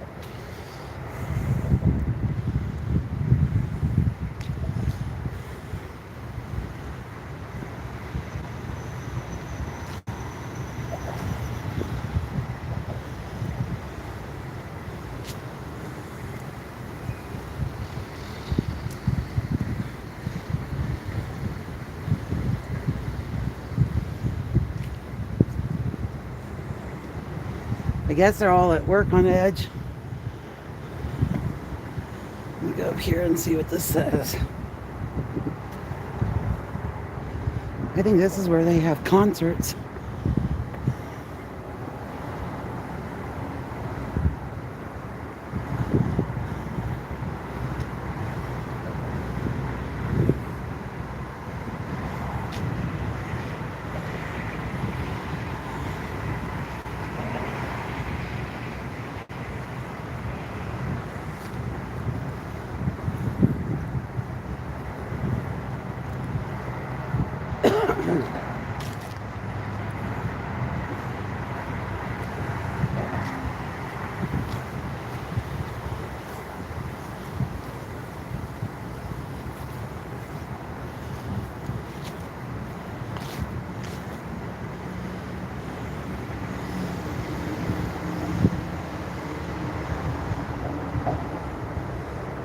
Speaker 2: I guess they're all at work on Edge. Let me go up here and see what this says. I think this is where they have concerts.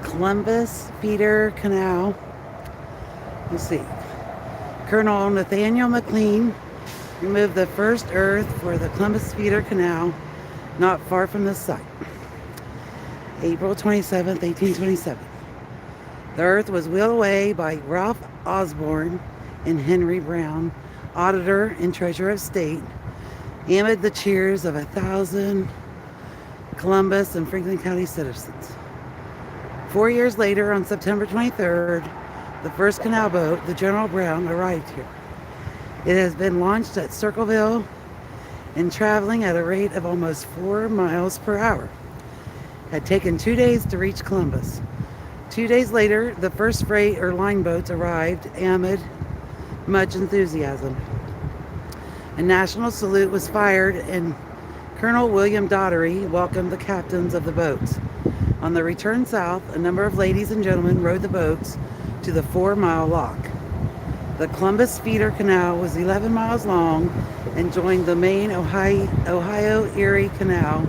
Speaker 2: Columbus Feeder Canal. Let's see. Colonel Nathaniel McLean removed the first earth for the Columbus Feeder Canal not far from the site. April 27th, 1827. The earth was wheeled away by Ralph Osborne and Henry Brown, auditor and treasurer of state, amid the cheers of 1,000 Columbus and Franklin County citizens. 4 years later, on September 23rd, the first canal boat, the General Brown, arrived here. It has been launched at Circleville and traveling at a rate of almost 4 miles per hour. Had taken 2 days to reach Columbus. 2 days later, the first freight or line boats arrived amid much enthusiasm. A national salute was fired and Colonel William Daugherty welcomed the captains of the boats. On the return south, a number of ladies and gentlemen rowed the boats to the 4-mile lock. The Columbus Feeder Canal was 11 miles long and joined the main Ohio Erie Canal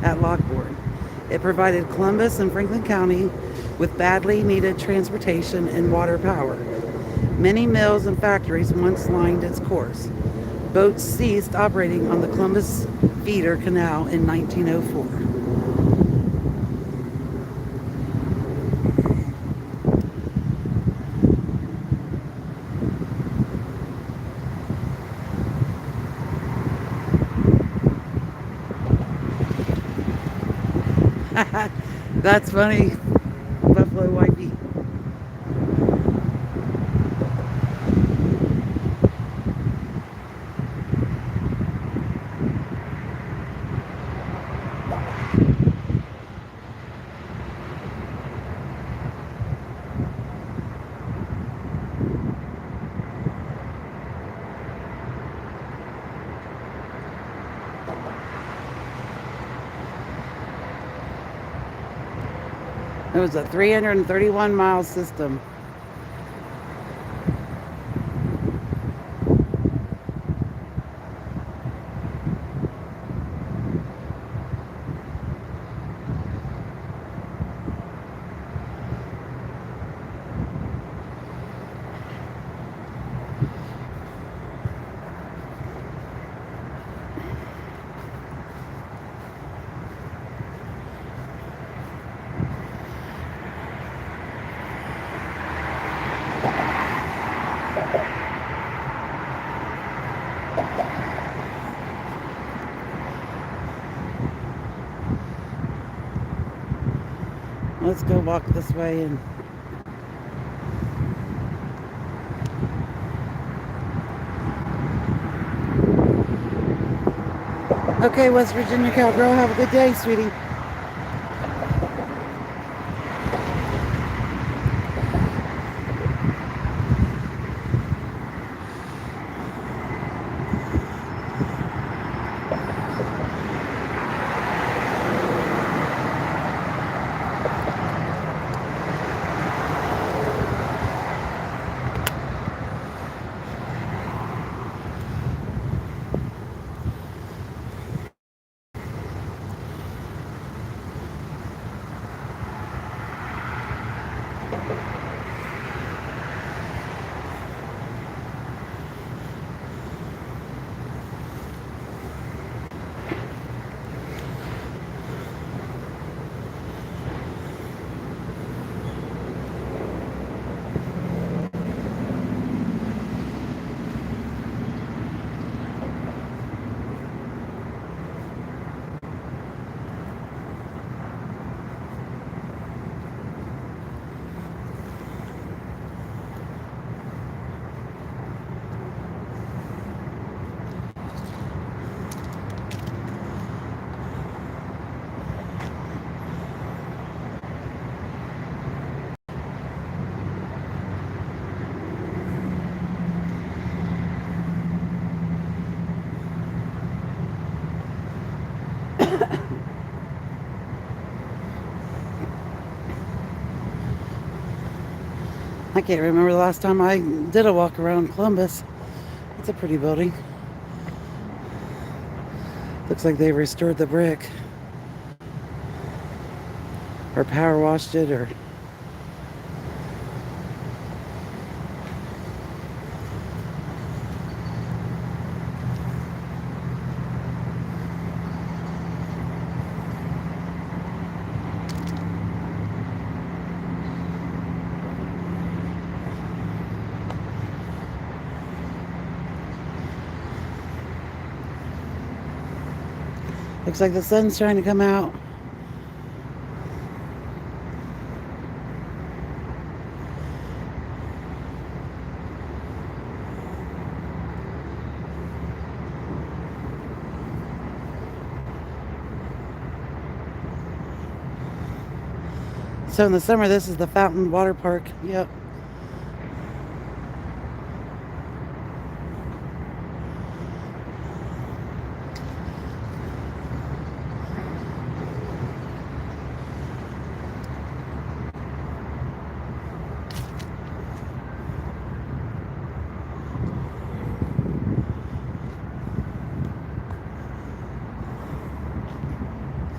Speaker 2: at Lockport. It provided Columbus and Franklin County with badly needed transportation and water power. Many mills and factories once lined its course. Boats ceased operating on the Columbus Feeder Canal in 1904. That's funny. Buffalo White Pea. It was a 331-mile system. Let's go walk this way and okay, West Virginia cowgirl, have a good day, sweetie. I can't remember the last time I did a walk around Columbus. It's a pretty building. Looks like they restored the brick. Or power washed it, or Looks like the sun's trying to come out. So in the summer, this is the Fountain Water Park. Yep.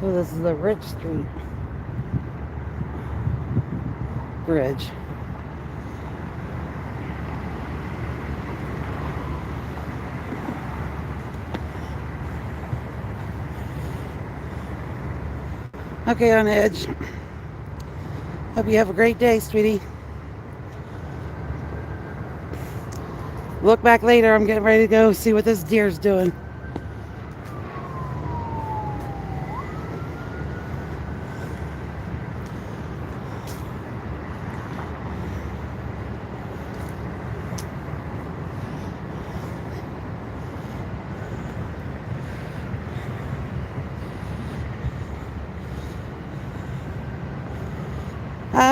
Speaker 2: So this is the Rich Street Bridge. Okay, on edge. Hope you have a great day, sweetie. Look back later. I'm getting ready to go see what this deer's doing.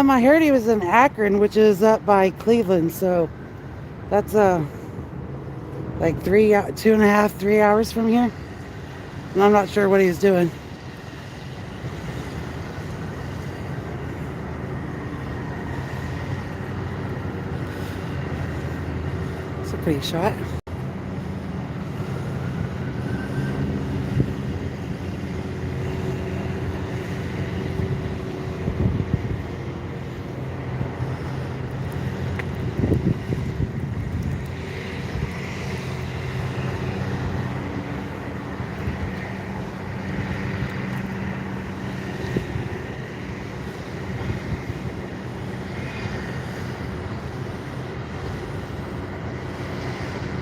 Speaker 2: I heard he was in Akron, which is up by Cleveland, so that's like 2.5, 3 hours from here. And I'm not sure what he's doing. It's a pretty shot.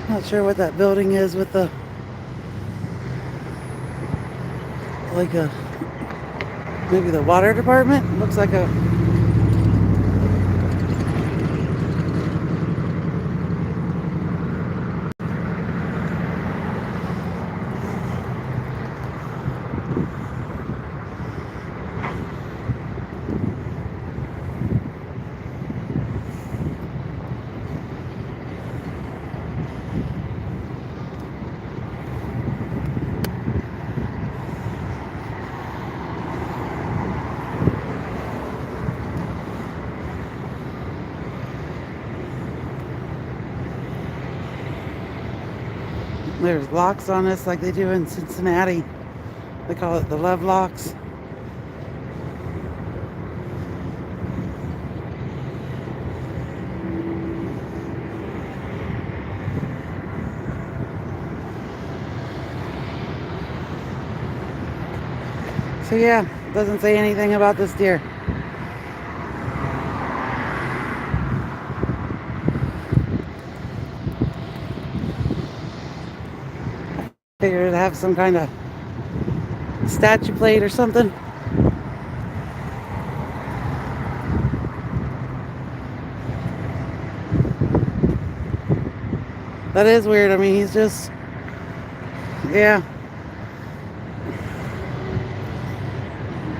Speaker 2: Not sure what that building is with the, like a, maybe the water department? Looks like a, there's locks on this like they do in Cincinnati. They call it the love locks. So yeah, doesn't say anything about this deer. Figured it'd have some kind of statue plate or something. That is weird. I mean, he's just, yeah.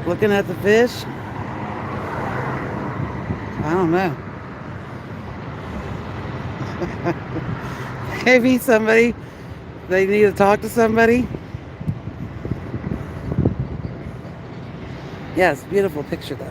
Speaker 2: Looking at the fish. I don't know. Maybe somebody, they need to talk to somebody. Yes, beautiful picture though.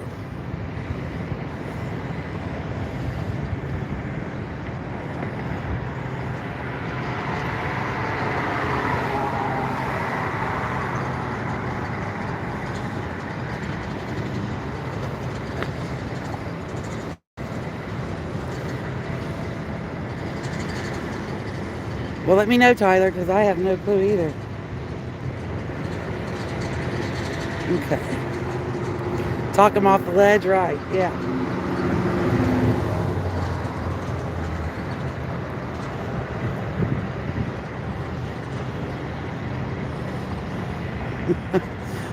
Speaker 2: Well, let me know, Tyler, because I have no clue either. Okay. Talk him off the ledge, right? Yeah.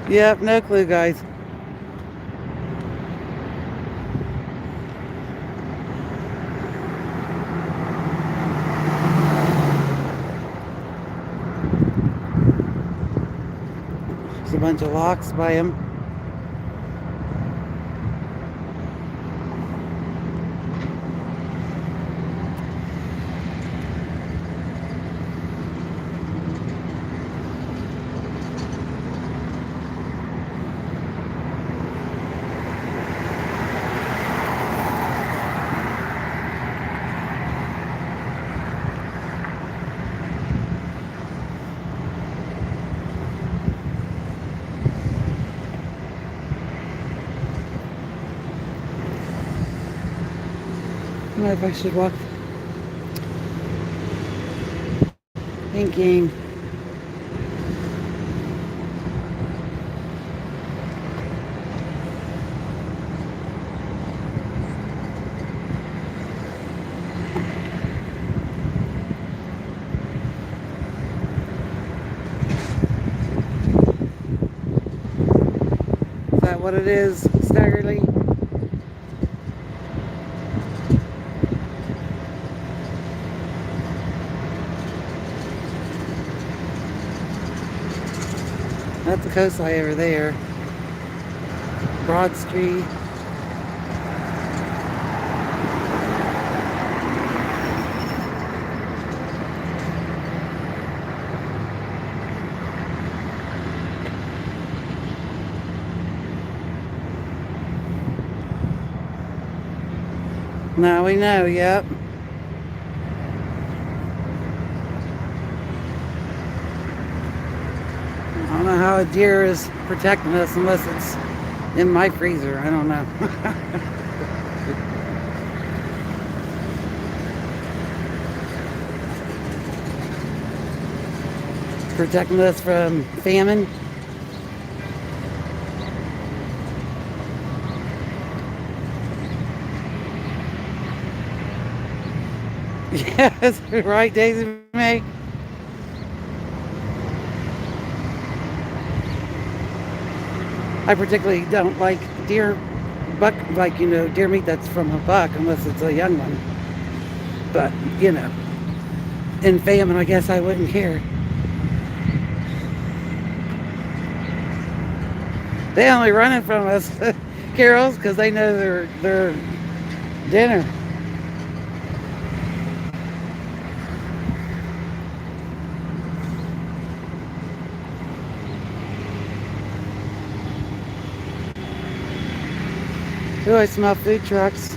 Speaker 2: Yep, no clue, guys. There's a bunch of locks by him. I don't know if I should walk. Thinking. Is that what it is, Staggerly? That's the coastline over there. Broad Street. Now we know, yep. I don't know how a deer is protecting us unless it's in my freezer. I don't know. Protecting us from famine. Yes, right, Daisy May. I particularly don't like deer buck, like, you know, deer meat that's from a buck unless it's a young one. But, you know, in famine, I guess I wouldn't care. They only running from us, Carols, because they know their dinner. Ooh, I smell food trucks.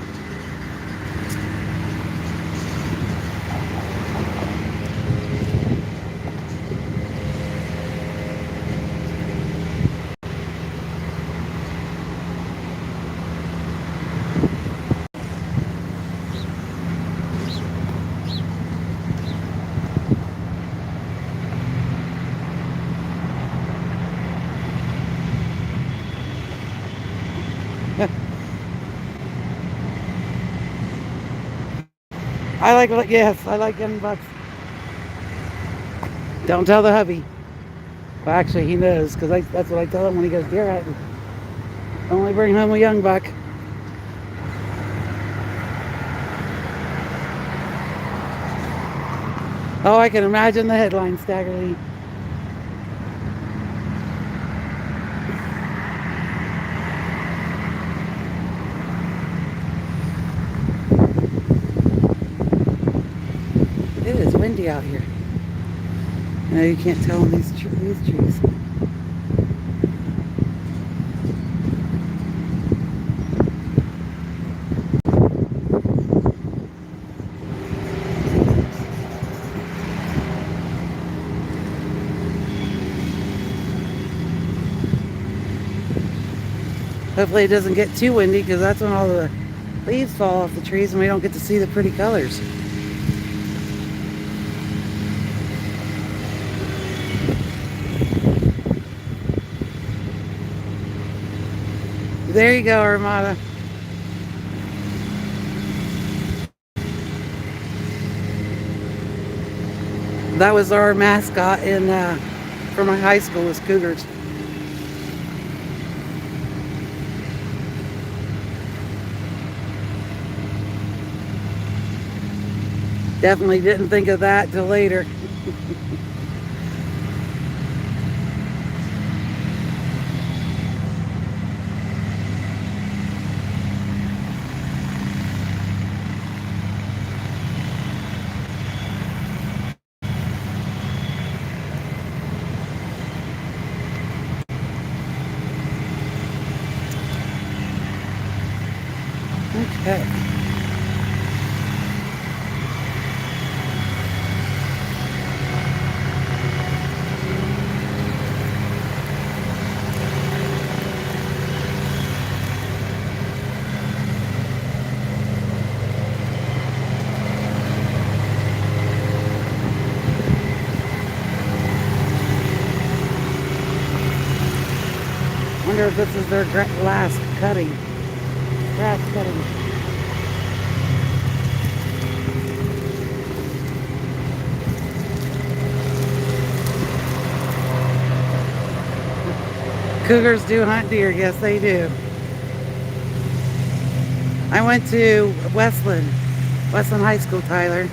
Speaker 2: Yes, I like getting bucks. Don't tell the hubby. Well, actually, he knows, because that's what I tell him when he goes deer hunting. Only bring home a young buck. Oh, I can imagine the headline, Staggerly. It is windy out here. No, you can't tell in these trees. Hopefully it doesn't get too windy, because that's when all the leaves fall off the trees and we don't get to see the pretty colors. There you go, Armada. That was our mascot in for my high school, was cougars. Definitely didn't think of that till later. Okay. Wonder if this is their last cutting. Grass cutting. Cougars do hunt deer, yes they do. I went to Westland High School, Tyler.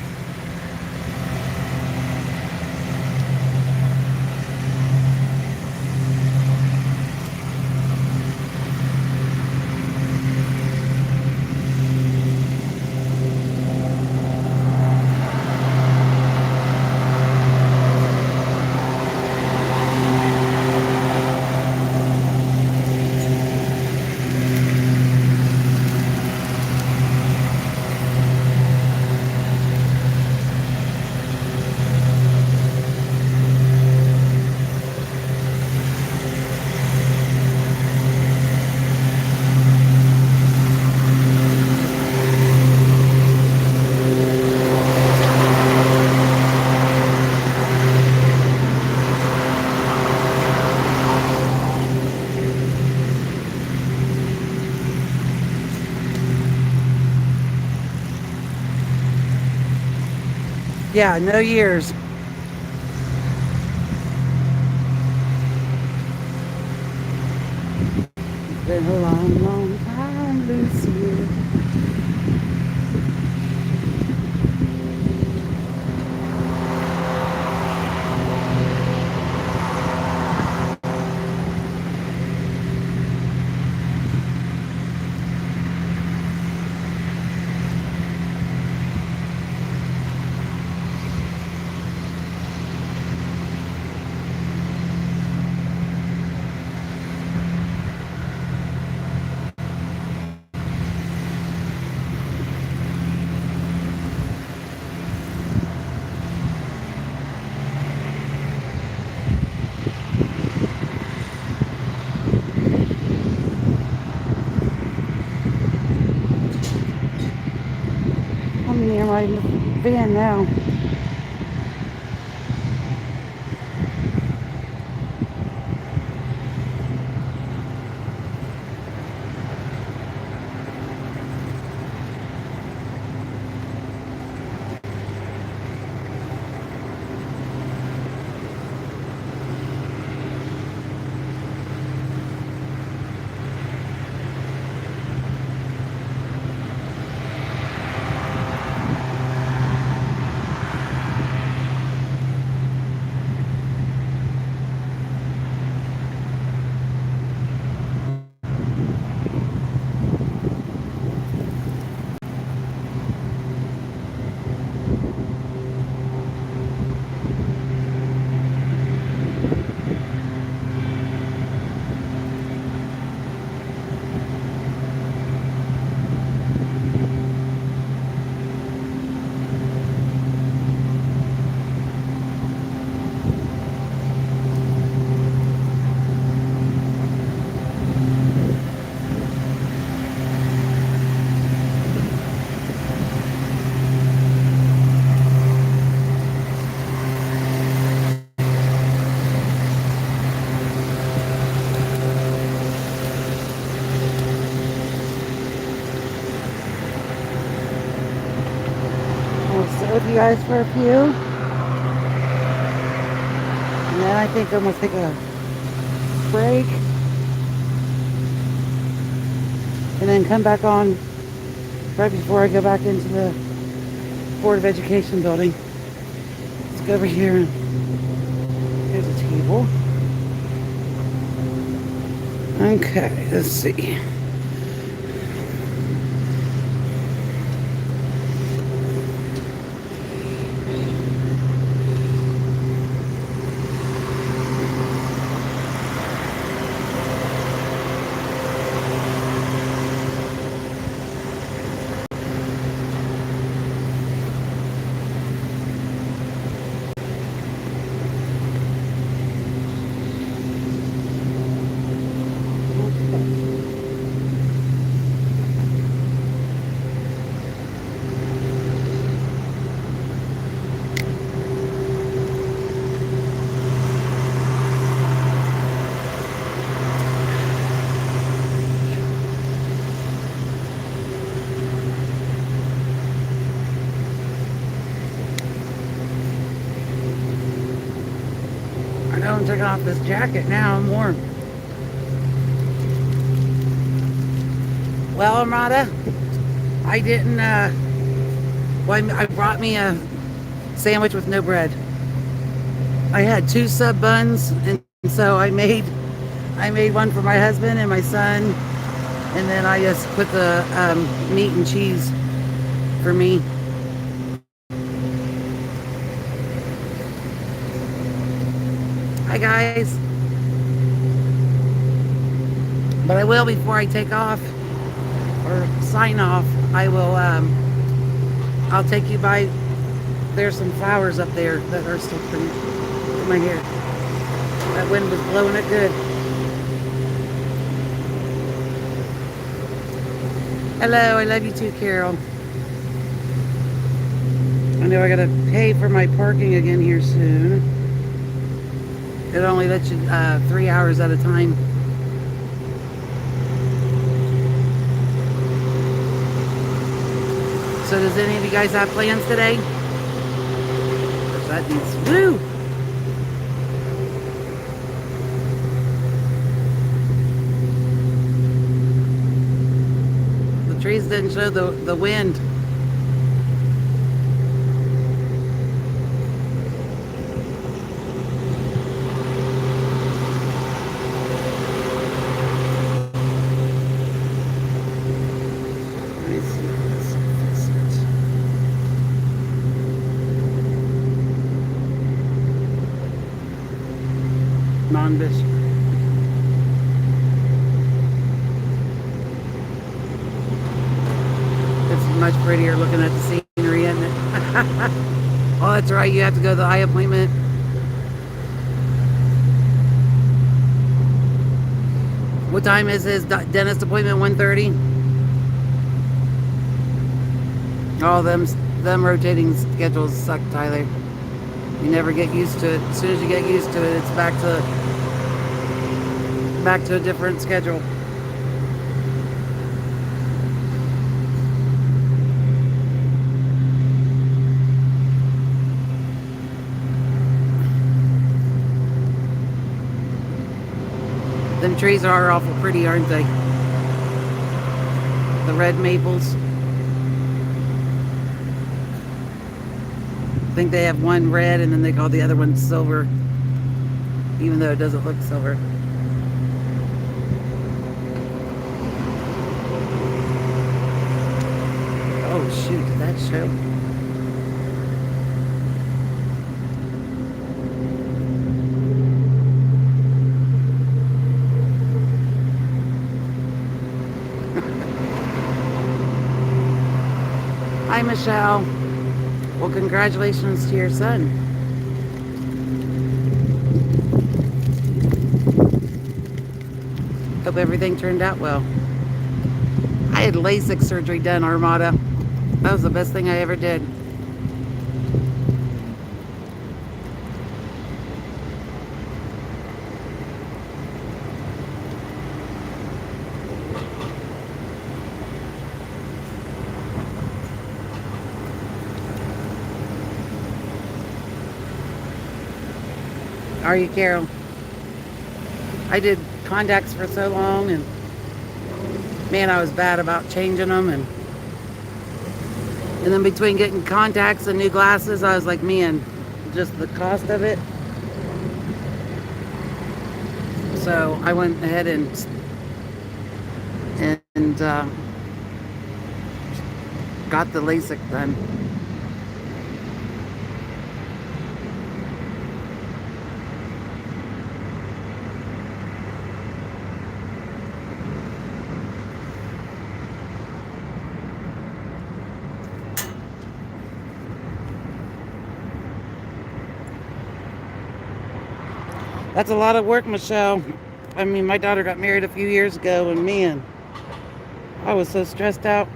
Speaker 2: Yeah, no years. Been a long, long time, Lucy. I'm near my van now. I'll sit with you guys for a few. And then I think I'm gonna take a break. And then come back on right before I go back into the Board of Education building. Let's go over here. There's a table. Okay, let's see. I know I'm taking off this jacket now. I'm warm. Well, Amada, I didn't, I brought me a sandwich with no bread. I had 2 sub buns, and so I made one for my husband and my son, and then I just put the meat and cheese for me. Hi guys. But I will, before I take off or sign off, I will I'll take you by, there's some flowers up there that are still pretty in my hair. That wind was blowing it good. Hello, I love you too, Carol. I know I gotta pay for my parking again here soon. It only lets you 3 hours at a time. So does any of you guys have plans today? That means woo! The trees didn't show the wind. Non-bishop. It's much prettier looking at the scenery, isn't it? Oh, that's right. You have to go to the eye appointment. What time is his dentist appointment? 1:30? Oh, them rotating schedules suck, Tyler. You never get used to it. As soon as you get used to it, it's back to a different schedule. Them trees are awful pretty, aren't they? The red maples. I think they have one red and then they call the other one silver, even though it doesn't look silver. Oh shoot, did that show? Hi Michelle. Well, congratulations to your son. Hope everything turned out well. I had LASIK surgery done, Armada. That was the best thing I ever did. Are you, Carol? I did contacts for so long, and man, I was bad about changing them, and And then between getting contacts and new glasses, I was like, man, just the cost of it. So I went ahead and got the LASIK done. That's a lot of work, Michelle. I mean, my daughter got married a few years ago, and man, I was so stressed out.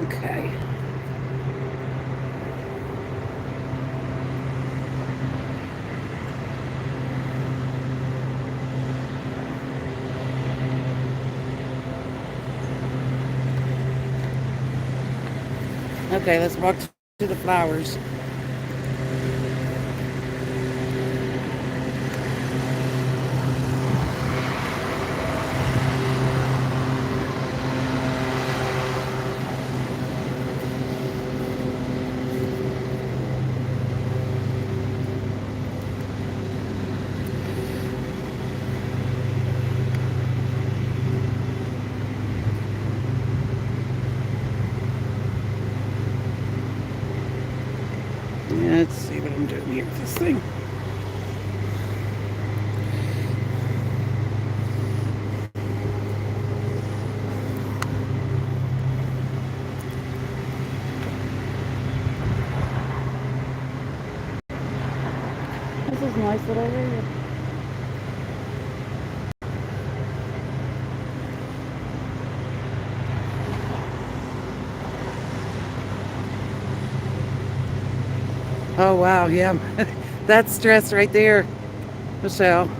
Speaker 2: Okay. Okay, let's walk to the flowers. Let's see what I'm doing here with this thing. This is nice little area. Oh wow, yeah. That's stress right there, Michelle.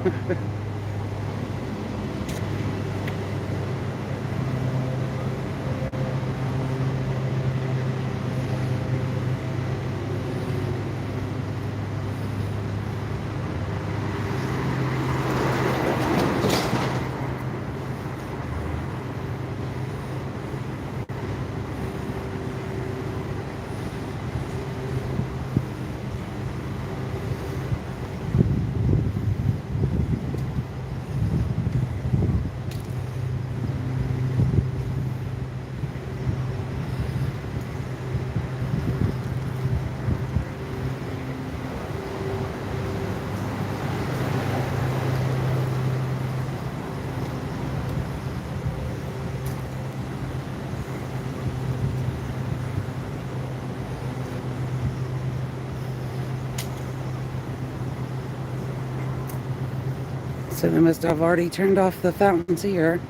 Speaker 2: So they must have already turned off the fountains here.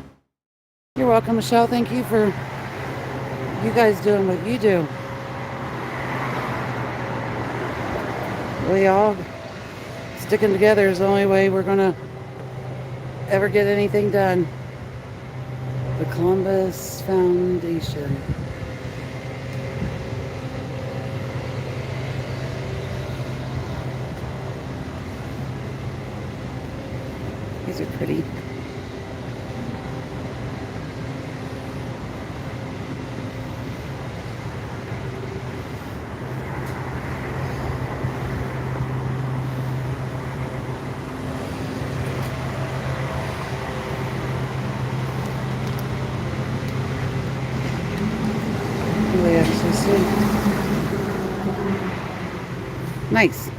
Speaker 2: You're welcome, Michelle. Thank you for you guys doing what you do. We all sticking together is the only way we're gonna ever get anything done. The Columbus Foundation. These are pretty. They actually see. Nice.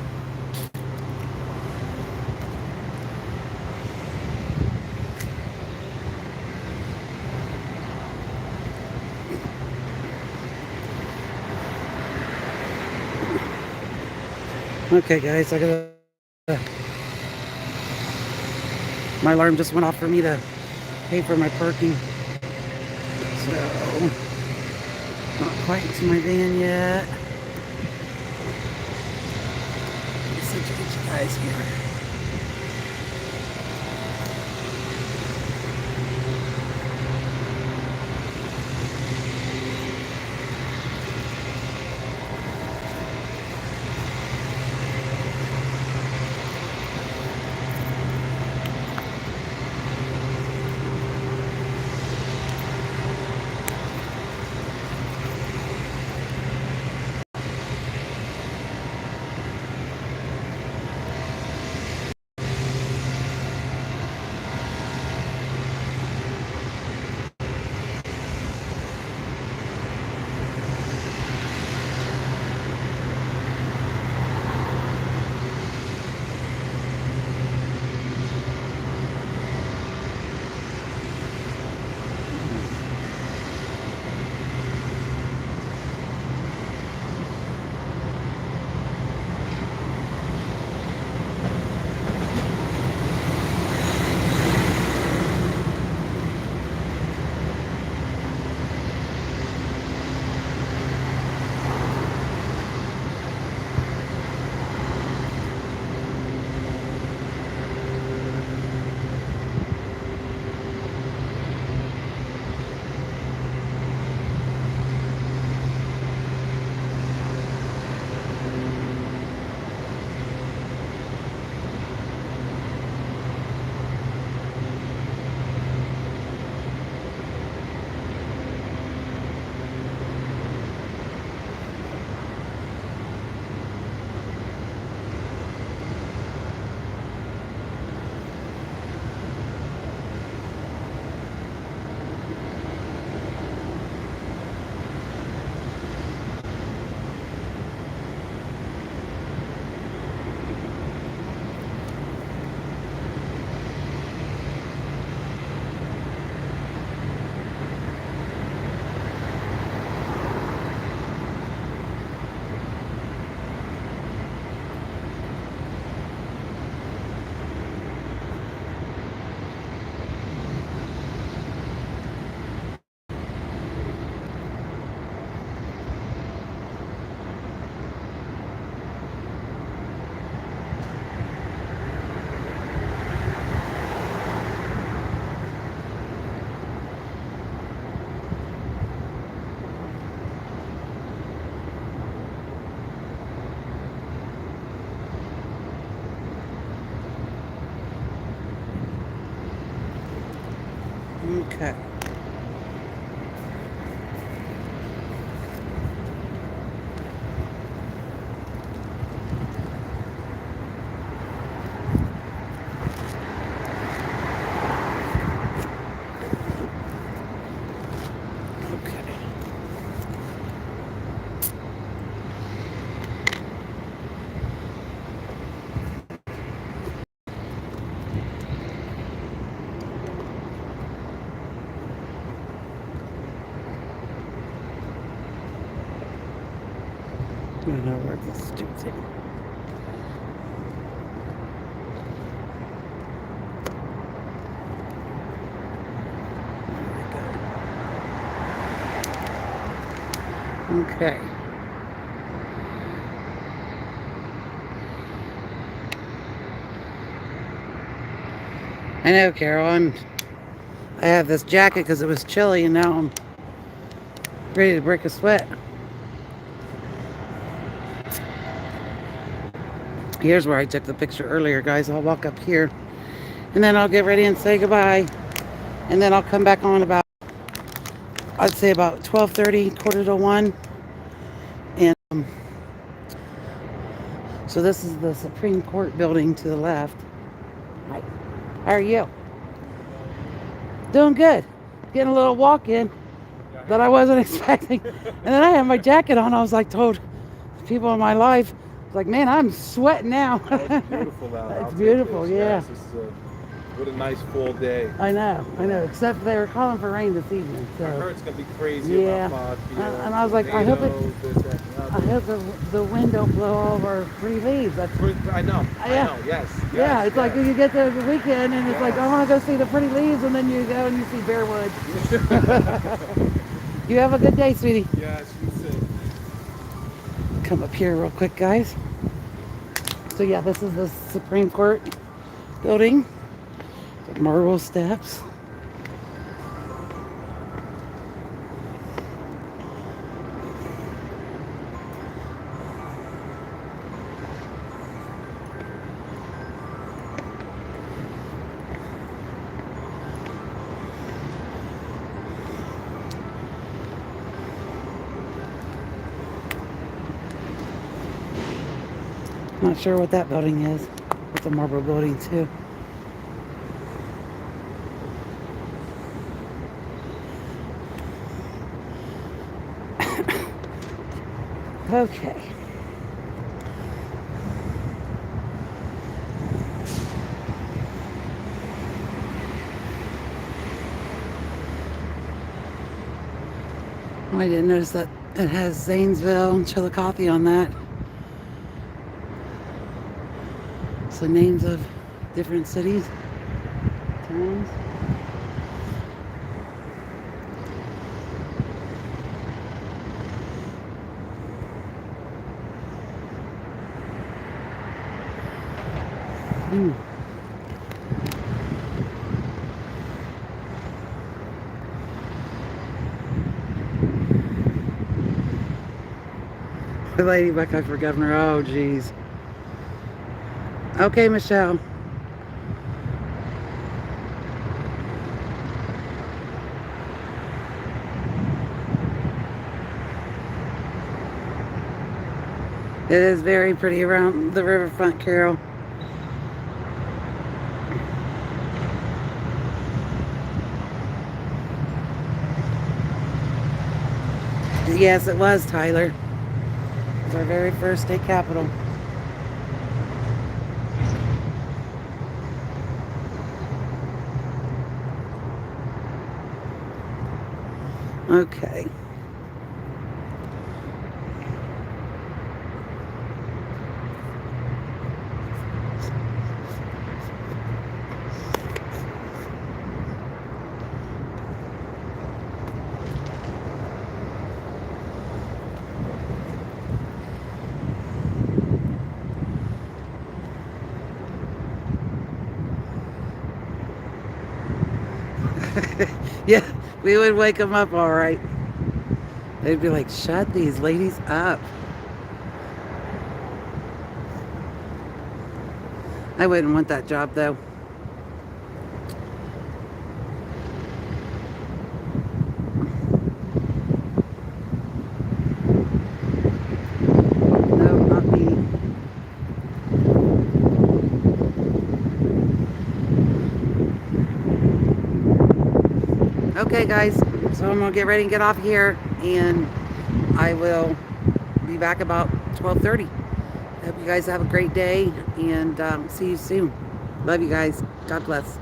Speaker 2: Okay, guys, I gotta. My alarm just went off for me to pay for my parking. So, not quite to my van yet. Let's get you guys here. Okay. Okay. I don't know where this stupid thing. Okay. I know, Carol. I have this jacket because it was chilly, and now I'm ready to break a sweat. Here's where I took the picture earlier, guys. I'll walk up here, and then I'll get ready and say goodbye, and then I'll come back on about, I'd say about 12:30, quarter to 1, and so this is the Supreme Court building to the left. Hi. How are you? Doing good. Getting a little walk in that I wasn't expecting. And then I had my jacket on. I was like, told people in my life, I was like, man, I'm sweating now.
Speaker 8: Oh, it's beautiful out.
Speaker 2: It's
Speaker 8: I'll take
Speaker 2: beautiful,
Speaker 8: this.
Speaker 2: yeah.
Speaker 8: Yes, this is what a nice full day.
Speaker 2: I know. Except they were calling for rain this evening. So.
Speaker 8: I heard it's gonna be crazy
Speaker 2: Yeah.
Speaker 8: about 5 p.m.
Speaker 2: And I was like, I hope the wind don't blow all of our pretty leaves. That's
Speaker 8: I know.
Speaker 2: Yeah.
Speaker 8: I know. Yes.
Speaker 2: yeah. It's like you get to the weekend and it's like
Speaker 8: Yes.
Speaker 2: I want to go see the pretty leaves, and then you go and you see bare woods. You have a good day, sweetie.
Speaker 8: Yes, you too.
Speaker 2: Come up here real quick, guys. So yeah, this is the Supreme Court building. The marble steps. Not sure what that building is. It's a marble building too. Okay. Oh, I didn't notice that it has Zanesville and Chillicothe on that. So names of different cities, towns. The lady Buckeye for governor. Oh, geez. Okay, Michelle. It is very pretty around the riverfront, Carol. Yes, it was, Tyler. It was our very first state capital. Okay. Yeah, we would wake them up all right. They'd be like, shut these ladies up. I wouldn't want that job though. Okay, guys. So I'm gonna get ready and get off here, and I will be back about 12:30. Hope you guys have a great day, and see you soon. Love you guys. God bless.